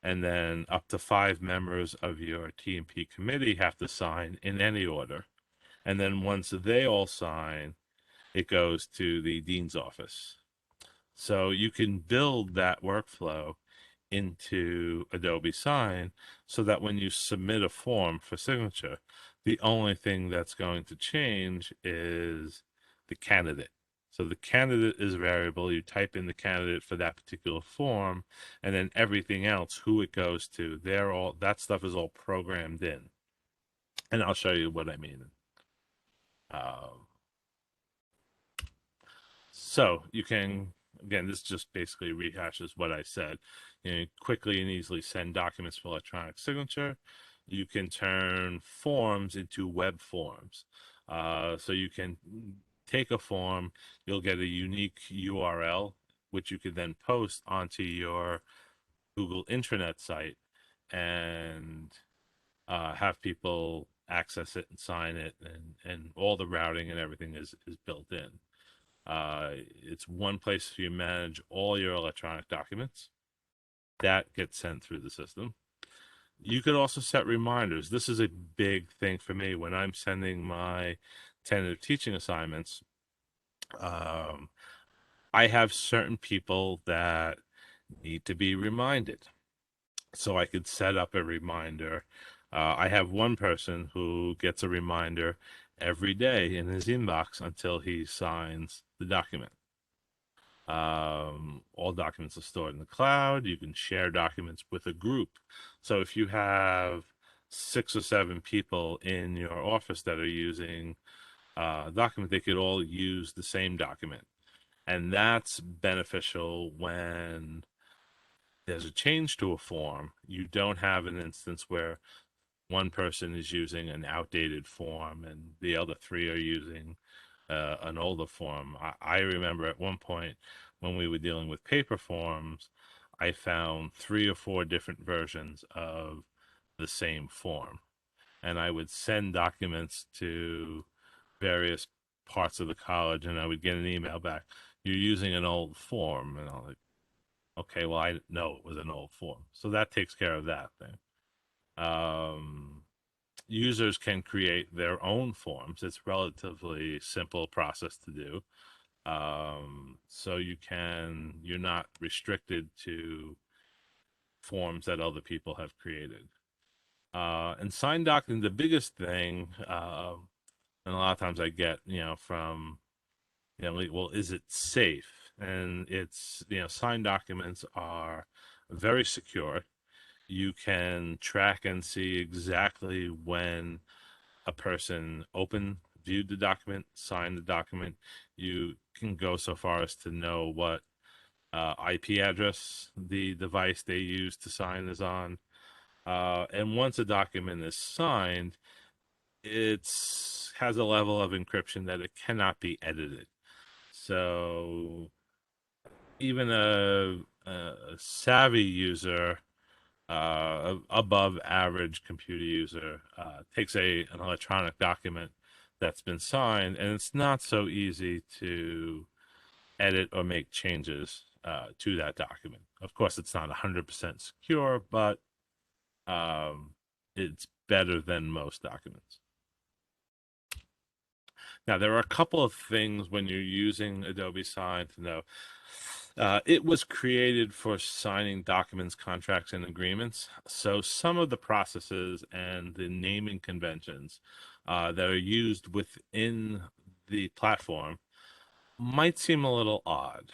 and then up to 5 members of your TMP committee have to sign in any order. And then once they all sign, it goes to the dean's office. So you can build that workflow into Adobe Sign so that when you submit a form for signature, the only thing that's going to change is the candidate. So the candidate is a variable. You type in the candidate for that particular form, and then everything else, who it goes to, that stuff is all programmed in. And I'll show you what I mean. Um, so you can, again, this just basically rehashes what I said. You quickly and easily send documents for electronic signature. You can turn forms into web forms. So you can take a form, you'll get a unique URL, which you could then post onto your Google intranet site and have people access it and sign it, and all the routing and everything is built in. It's one place you manage all your electronic documents that get sent through the system. You could also set reminders. This is a big thing for me when I'm sending my tentative teaching assignments. Um, I have certain people that need to be reminded. So I could set up a reminder. I have one person who gets a reminder every day in his inbox until he signs the document. All documents are stored in the cloud. You can share documents with a group. So if you have 6 or 7 people in your office that are using a document, they could all use the same document. And that's beneficial when there's a change to a form. You don't have an instance where one person is using an outdated form and the other 3 are using an older form. I remember at one point when we were dealing with paper forms, I found 3 or 4 different versions of the same form. And I would send documents to various parts of the college, and I would get an email back, "You're using an old form." And I'm like, okay, well, I didn't know it was an old form. So that takes care of that thing. Um, Users can create their own forms. It's relatively simple process to do. So you're not restricted to forms that other people have created. And sign documents, the biggest thing, and a lot of times I get, from, like, well, is it safe? And signed documents are very secure. You can track and see exactly when a person viewed the document, signed the document. You can go so far as to know what IP address the device they use to sign is on. And once a document is signed, it has a level of encryption that it cannot be edited. So even a savvy user, above average computer user, takes an electronic document that's been signed, and it's not so easy to edit or make changes to that document. Of course, it's not 100% secure, but it's better than most documents. Now, there are a couple of things when you're using Adobe Sign to know. It was created for signing documents, contracts, and agreements. So some of the processes and the naming conventions that are used within the platform might seem a little odd.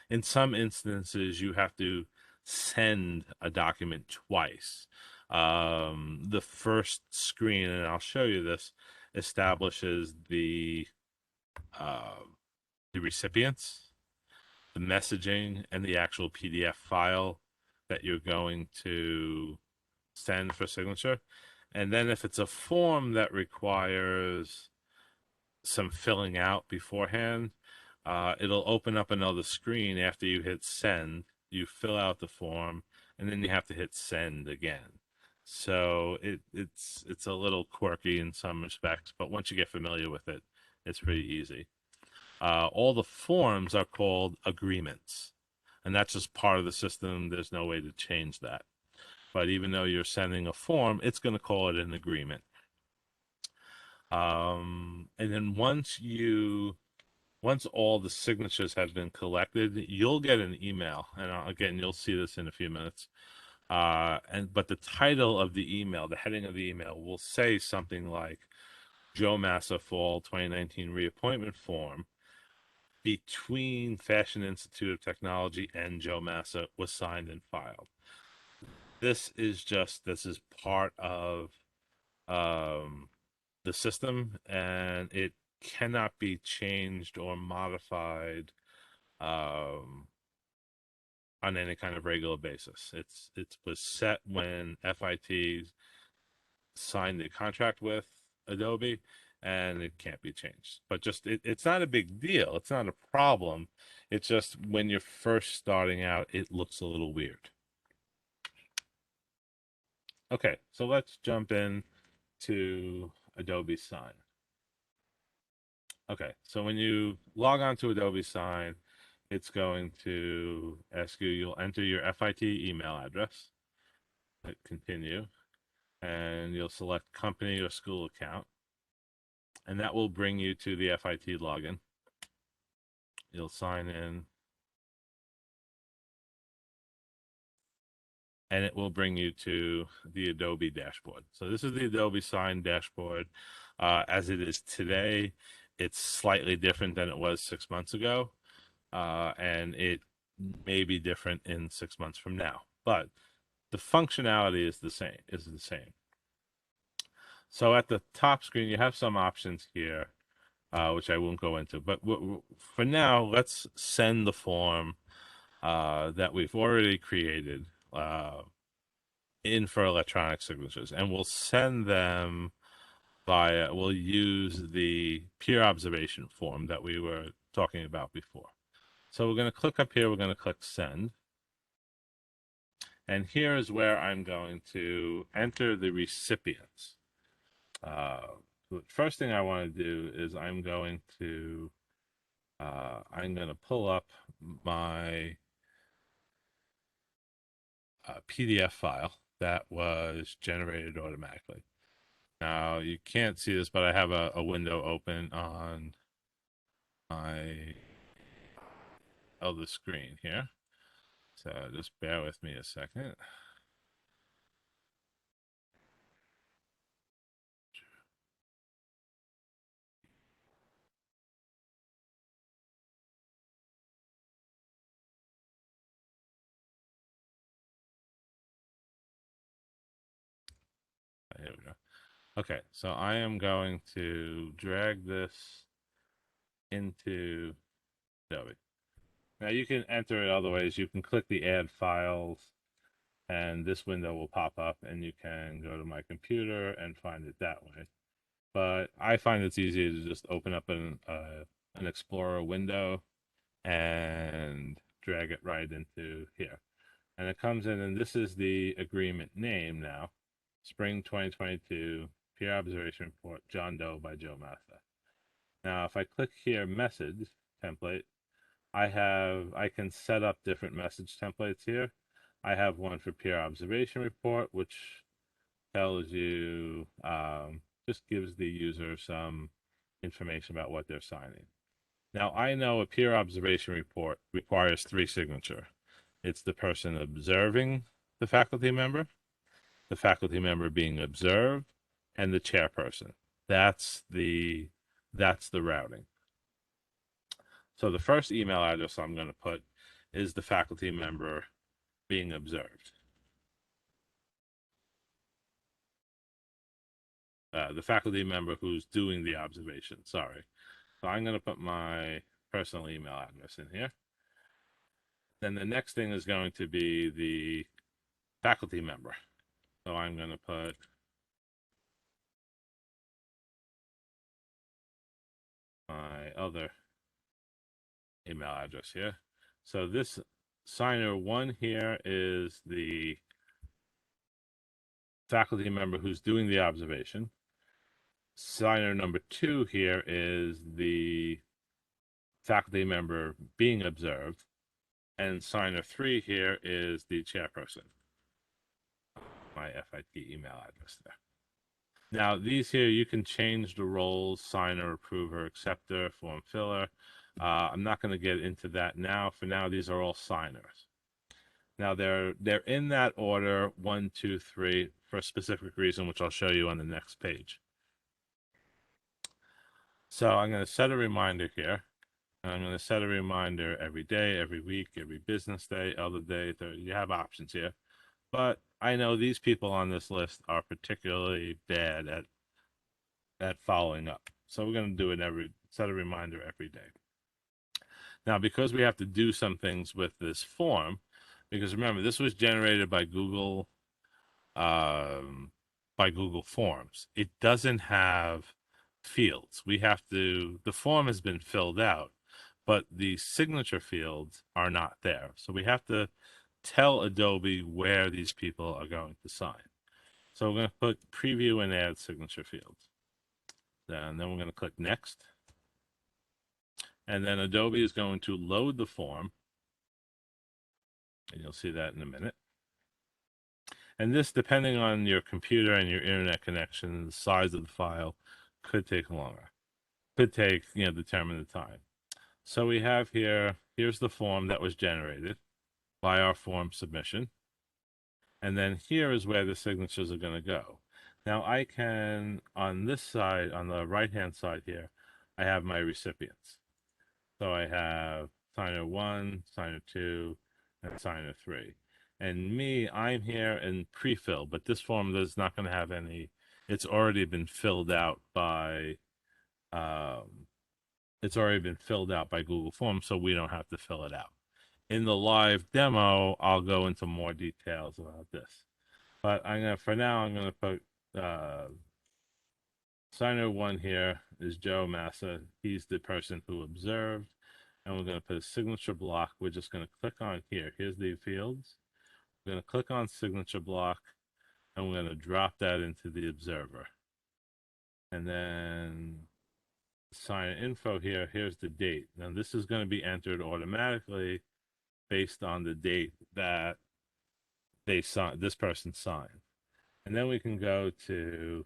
In some instances, you have to send a document twice. The first screen, and I'll show you this, establishes uh, the recipients, the messaging, and the actual PDF file that you're going to send for signature. And then if it's a form that requires some filling out beforehand, it'll open up another screen after you hit send. You fill out the form, and then you have to hit send again. So it's a little quirky in some respects, but once you get familiar with it, it's pretty easy. All the forms are called agreements, and that's just part of the system. There's no way to change that. But even though you're sending a form, it's going to call it an agreement. And then once all the signatures have been collected, you'll get an email, and again, you'll see this in a few minutes. But the title of the email, the heading of the email, will say something like Joe Massa Fall 2019 reappointment form. between Fashion Institute of Technology and Joe Massa was signed and filed. This is part of um, the system, and it cannot be changed or modified um, on any kind of regular basis. It was set when FIT signed the contract with Adobe, and it can't be changed. But it's not a big deal. It's not a problem. It's just when you're first starting out, it looks a little weird. Okay, so let's jump in to Adobe Sign. Okay, so when you log on to Adobe Sign, it's going to ask you, you'll enter your FIT email address, hit continue, and you'll select company or school account, and that will bring you to the FIT login. You'll sign in, and it will bring you to the Adobe dashboard. So this is the Adobe Sign dashboard. As it is today, it's slightly different than it was 6 months ago, and it may be different in 6 months from now. But the functionality is the same. So at the top screen, you have some options here, which I won't go into. But for now, let's send the form that we've already created in for electronic signatures, and we'll send them we'll use the peer observation form that we were talking about before. So we're going to click up here, we're going to click send. And here is where I'm going to enter the recipients. The first thing I want to do is I'm going to pull up my PDF file that was generated automatically. Now you can't see this, but I have a window open on my other screen here. So just bear with me a second. Here we go. Okay, so I am going to drag this into Adobe. Now you can enter it other ways. You can click the add files, and this window will pop up, and you can go to my computer and find it that way. But I find it's easier to just open up an Explorer window and drag it right into here. And it comes in, and this is the agreement name now. Spring 2022, Peer Observation Report, John Doe by Joe Massa. Now, if I click here, message template, I can set up different message templates here. I have one for Peer Observation Report, which tells you, just gives the user some information about what they're signing. Now, I know a peer observation report requires 3 signatures. It's the person observing the faculty member being observed, and the chairperson. That's the routing. So the first email address I'm going to put is the faculty member being observed. The faculty member who's doing the observation, sorry. So I'm going to put my personal email address in here. Then the next thing is going to be the faculty member. So I'm going to put my other email address here. So this signer 1 here is the faculty member who's doing the observation. Signer number 2 here is the faculty member being observed. And signer 3 here is the chairperson. My FIT email address there. Now, these here, you can change the roles: signer, approver, acceptor, form filler. I'm not going to get into that now. For now, these are all signers. Now, they're in that order, 1, 2, 3, for a specific reason, which I'll show you on the next page. So I'm going to set a reminder here. And I'm going to set a reminder every day, every week, every business day, other day. You have options here. But I know these people on this list are particularly bad at following up. So we're going to do it set a reminder every day. Now, because we have to do some things with this form, because remember, this was generated um, by Google Forms. It doesn't have fields. The form has been filled out, but the signature fields are not there. So we have to tell Adobe where these people are going to sign. So we're going to put preview and add signature fields. And then we're going to click next. And then Adobe is going to load the form. And you'll see that in a minute. And this, depending on your computer and your internet connection, the size of the file could take longer. Could take, determine the time. So we have here's the form that was generated by our form submission. And then here is where the signatures are going to go. Now I can, on this side, on the right-hand side here, I have my recipients. So I have signer 1, signer 2, and signer 3. And me, I'm here in pre-fill, but this form is not going to have any, it's already been filled out by, Google Forms, so we don't have to fill it out. In the live demo, I'll go into more details about this. But for now, I'm gonna put signer 1 here is Joe Massa. He's the person who observed. And we're going to put a signature block. We're just going to click on here. Here's the fields. We're going to click on signature block, and we're going to drop that into the observer. And then sign info here. Here's the date. Now this is going to be entered automatically based on the date that this person signed. And then we can go to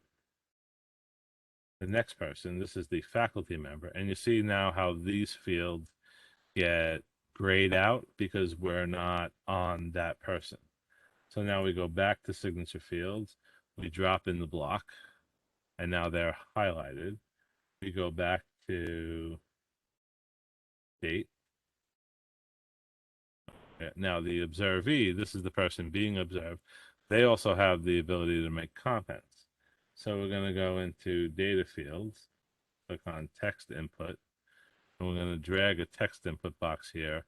the next person. This is the faculty member. And you see now how these fields get grayed out because we're not on that person. So now we go back to signature fields. We drop in the block, and now they're highlighted. We go back to date. Now the observee, this is the person being observed. They also have the ability to make comments. So we're going to go into data fields, click on text input, and we're going to drag a text input box here.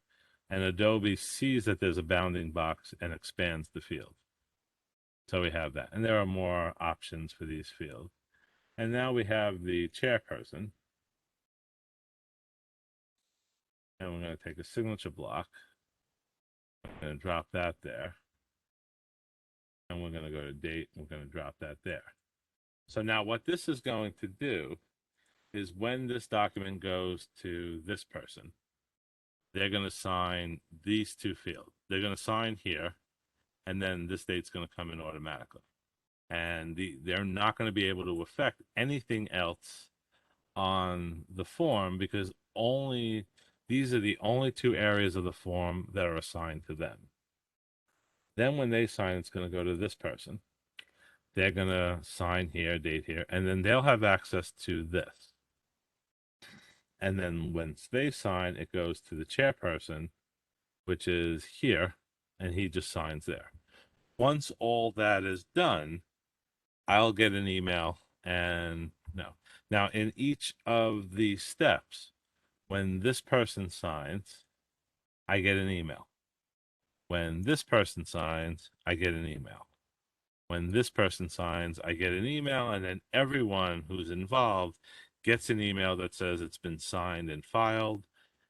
And Adobe sees that there's a bounding box and expands the field. So we have that. And there are more options for these fields. And now we have the chairperson. And we're going to take a signature block. I'm going to drop that there. And we're going to go to date. We're going to drop that there. So now what this is going to do is when this document goes to this person, they're going to sign these two fields. They're going to sign here, and then this date's going to come in automatically. And they're not going to be able to affect anything else on the form because these are the only two areas of the form that are assigned to them. Then when they sign, it's going to go to this person. They're going to sign here, date here, and then they'll have access to this. And then once they sign, it goes to the chairperson, which is here, and he just signs there. Once all that is done, I'll get an email and no. Now, in each of these steps, when this person signs, I get an email. When this person signs, I get an email. When this person signs, I get an email, and then everyone who's involved gets an email that says it's been signed and filed,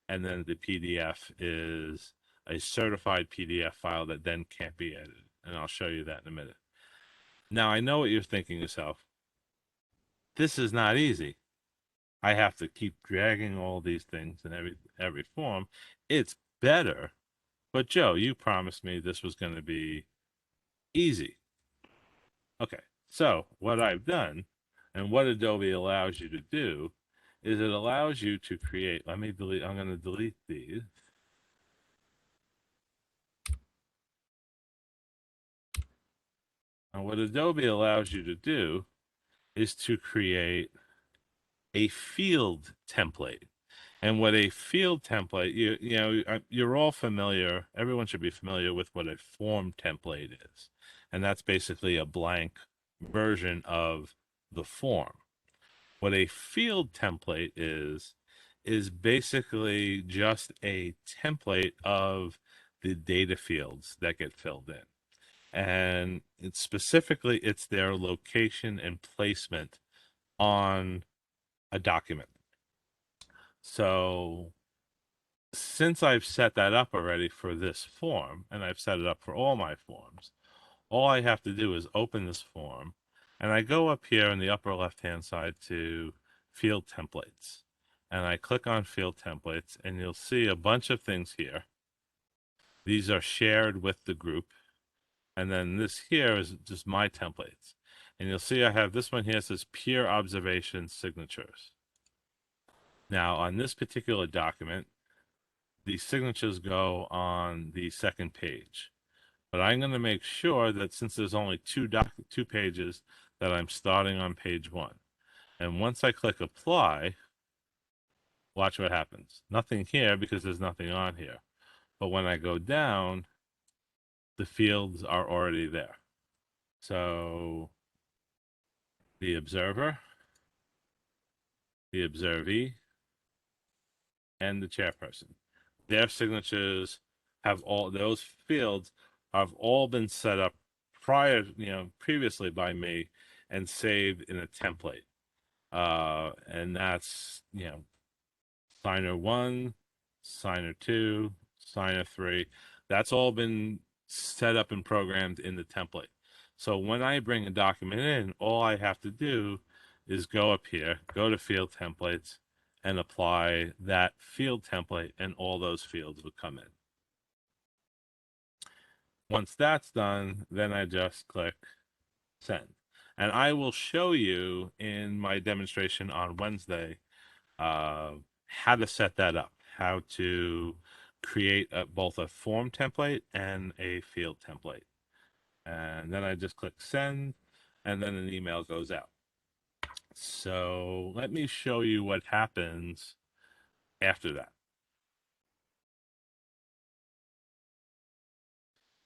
and then the PDF is a certified PDF file that then can't be edited. And I'll show you that in a minute. Now, I know what you're thinking yourself. This is not easy. I have to keep dragging all these things in every form. It's better. But Joe, you promised me this was going to be easy. Okay, so what I've done and what Adobe allows you to do is it allows you to create, I'm going to delete these. And what Adobe allows you to do is to create a field template. And what a field template, you're all familiar, everyone should be familiar with what a form template is. And that's basically a blank version of the form. What a field template is basically just a template of the data fields that get filled in. And it's their location and placement on a document. So since I've set that up already for this form, and I've set it up for all my forms, all I have to do is open this form, and I go up here in the upper left-hand side to Field Templates. And I click on Field Templates, and you'll see a bunch of things here. These are shared with the group. And then this here is just my templates. And you'll see I have this one here that says Peer Observation Signatures. Now, on this particular document, the signatures go on the second page. But I'm going to make sure that since there's only two pages, that I'm starting on page 1. And once I click apply, watch what happens. Nothing here because there's nothing on here. But when I go down, the fields are already there. So the observer, the observee, and the chairperson. Their signatures have all those fields have all been set up previously by me and saved in a template. And that's, signer 1, signer 2, signer 3. That's all been set up and programmed in the template. So when I bring a document in, all I have to do is go up here, go to field templates, and apply that field template, and all those fields would come in. Once that's done, then I just click send. And I will show you in my demonstration on Wednesday how to set that up, how to create both a form template and a field template. And then I just click send, and then an email goes out. So let me show you what happens after that.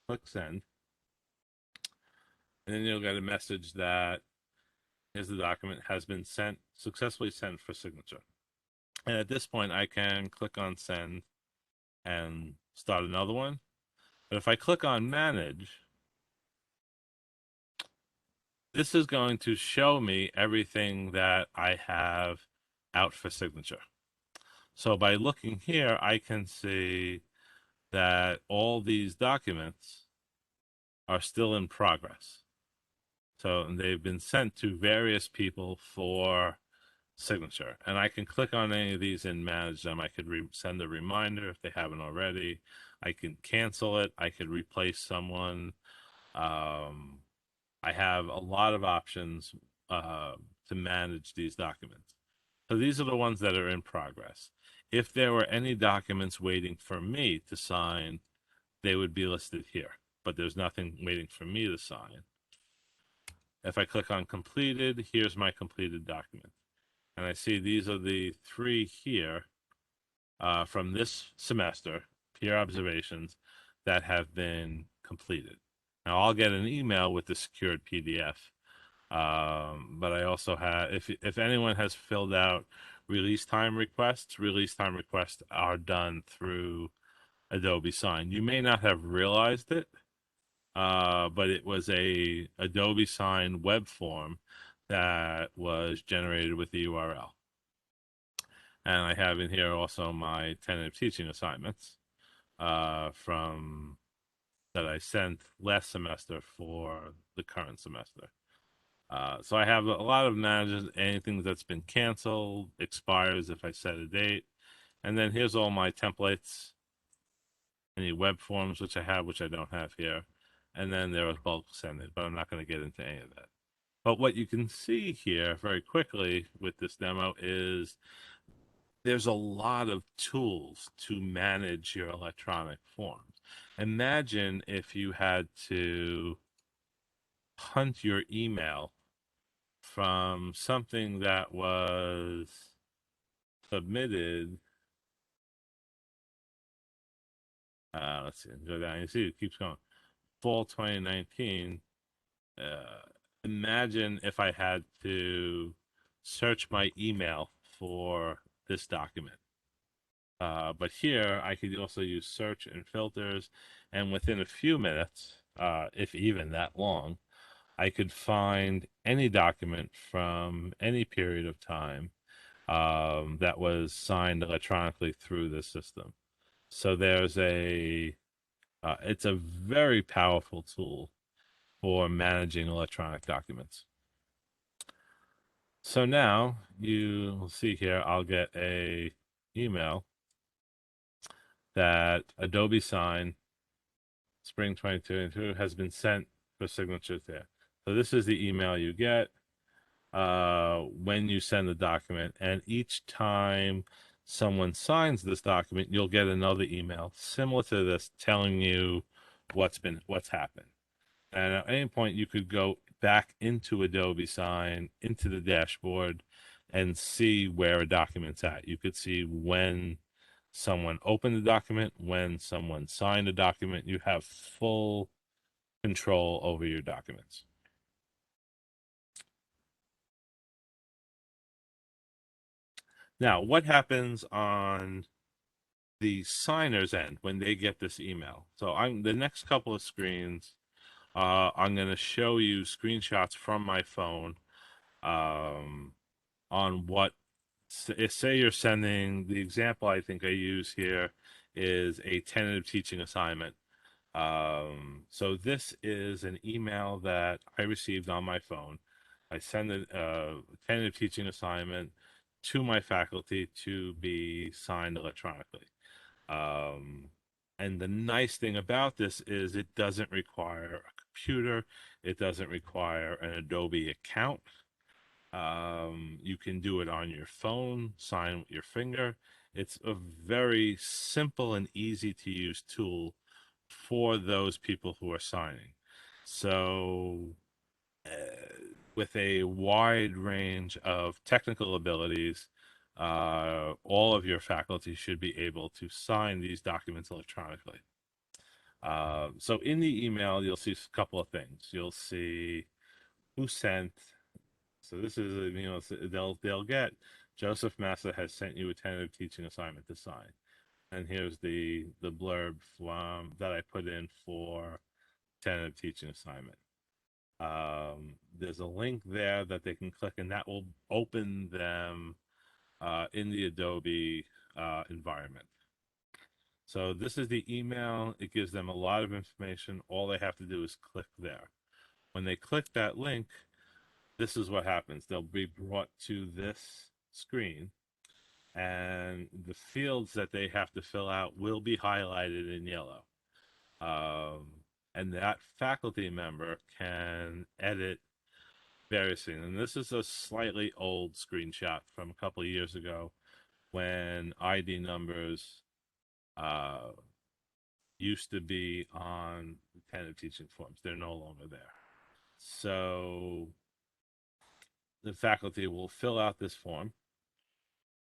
Click send. And then you'll get a message that here's the document has been successfully sent for signature. And at this point, I can click on send and start another one. But if I click on manage, this is going to show me everything that I have out for signature. So by looking here, I can see that all these documents are still in progress. So they've been sent to various people for signature. And I can click on any of these and manage them. I could send a reminder if they haven't already. I can cancel it. I could replace someone. I have a lot of options to manage these documents. So these are the ones that are in progress. If there were any documents waiting for me to sign, they would be listed here, but there's nothing waiting for me to sign. If I click on completed, here's my completed document. And I see these are the 3 here from this semester, peer observations, that have been completed. Now I'll get an email with the secured PDF, but I also have, if anyone has filled out release time requests are done through Adobe Sign. You may not have realized it, but it was a Adobe Sign web form that was generated with the URL. And I have in here also my tentative teaching assignments from that I sent last semester for the current semester. So I have a lot of managers, anything that's been canceled, expires if I set a date. And then here's all my templates, any web forms, which I have, which I don't have here. And then there are bulk sending, but I'm not going to get into any of that. But what you can see here very quickly with this demo is there's a lot of tools to manage your electronic forms. Imagine if you had to hunt your email from something that was submitted Let's see, go down. You see, it keeps going. Fall 2019. Imagine if I had to search my email for this document. But here I could also use search and filters, and within a few minutes, if even that long, I could find any document from any period of time that was signed electronically through the system. So it's a very powerful tool for managing electronic documents. So now you will see here, I'll get a email that Adobe Sign Spring 2022 has been sent for signatures there. So this is the email you get when you send the document, and each time someone signs this document, you'll get another email similar to this telling you what's happened. And at any point, you could go back into Adobe Sign, into the dashboard, and see where a document's at. You could see when someone opened the document, when someone signed a document. You have full control over your documents. Now, what happens on the signer's end when they get this email? So I'm the next couple of screens, I'm going to show you screenshots from my phone on what, say you're sending, the example I think I use here is a tentative teaching assignment. So this is an email that I received on my phone. I send a tentative teaching assignment to my faculty to be signed electronically. Um, and the nice thing about this is it doesn't require a computer. It doesn't require an Adobe account. You can do it on your phone, sign with your finger. It's a very simple and easy to use tool for those people who are signing. So, with a wide range of technical abilities, all of your faculty should be able to sign these documents electronically. So in the email, you'll see a couple of things. You'll see who sent. So this is, they'll get Joseph Massa has sent you a tentative teaching assignment to sign, and here's the blurb that I put in for tentative teaching assignment. There's a link there that they can click, and that will open them in the Adobe environment. So this is the email. It gives them a lot of information. All they have to do is click there. When they click that link, this is what happens. They'll be brought to this screen, and the fields that they have to fill out will be highlighted in yellow. And that faculty member can edit various things. And this is a slightly old screenshot from a couple of years ago when ID numbers uh, used to be on tentative teaching forms. They're no longer there. So the faculty will fill out this form.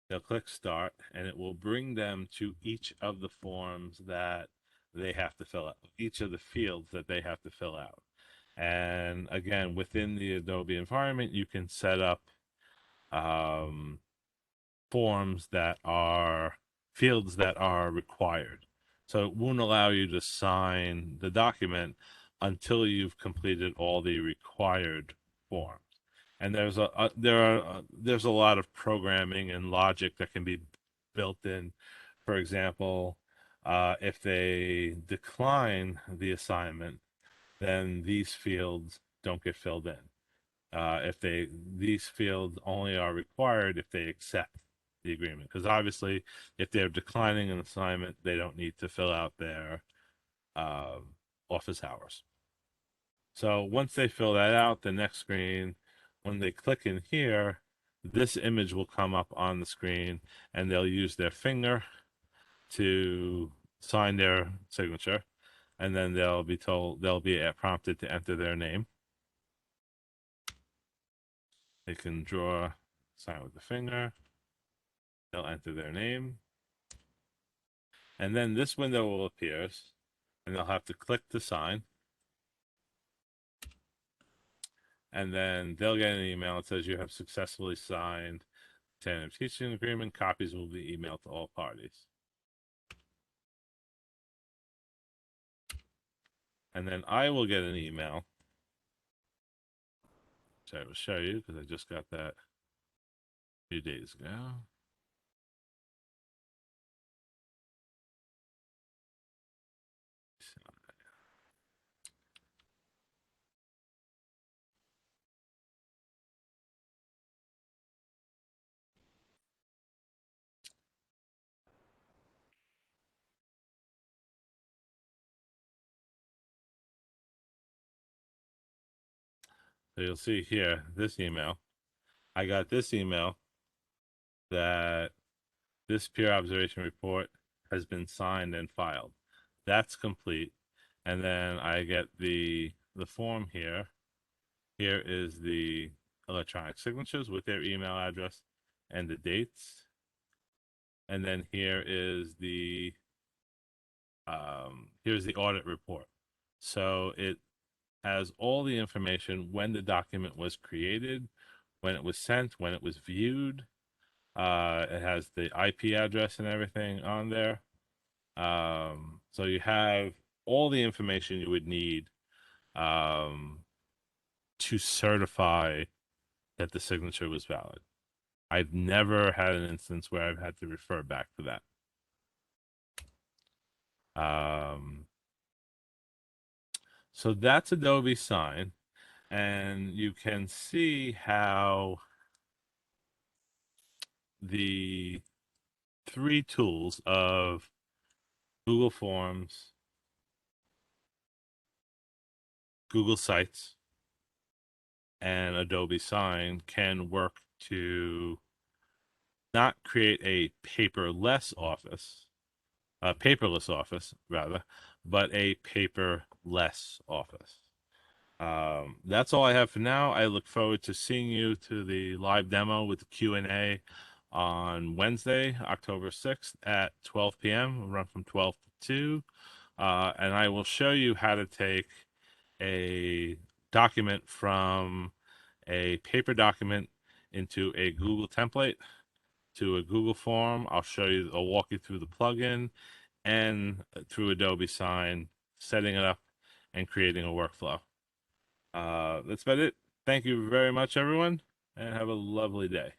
They'll click start, and it will bring them to each of the forms that they have to fill out, each of the fields that they have to fill out. And again, within the Adobe environment, you can set up forms that are fields that are required. So it won't allow you to sign the document until you've completed all the required forms. And there's a lot of programming and logic that can be built in. For example, if they decline the assignment, then these fields don't get filled in. If these fields only are required if they accept the agreement, because obviously if they're declining an assignment, they don't need to fill out their uh, office hours. So once they fill that out, the next screen, when they click in here, this image will come up on the screen, and they'll use their finger to sign their signature, and then they'll be prompted to enter their name. They can draw, sign with the finger. They'll enter their name. And then this window will appear, and they'll have to click to sign. And then they'll get an email that says you have successfully signed tentative teaching agreement. Copies will be emailed to all parties. And then I will get an email, which I will show you because I just got that a few days ago. So you'll see here this email. I got this email that this peer observation report has been signed and filed. That's complete. And then I get the form here. Here is the electronic signatures with their email address and the dates. And then here is here's the audit report. So it has all the information when the document was created, when it was sent, when it was viewed. It has the IP address and everything on there. So you have all the information you would need um, to certify that the signature was valid. I've never had an instance where I've had to refer back to that. So that's Adobe Sign, and you can see how the three tools of Google Forms, Google Sites, and Adobe Sign can work to not create a paperless office, a paperless office rather, but a paperless office. That's all I have for now. I look forward to seeing you to the live demo with the Q&A on Wednesday, October 6th at 12 p.m. We'll run from 12 to 2. And I will show you how to take a document from a paper document into a Google template to a Google form. I'll walk you through the plugin and through Adobe Sign, setting it up and creating a workflow. That's about it. Thank you very much, everyone, and have a lovely day.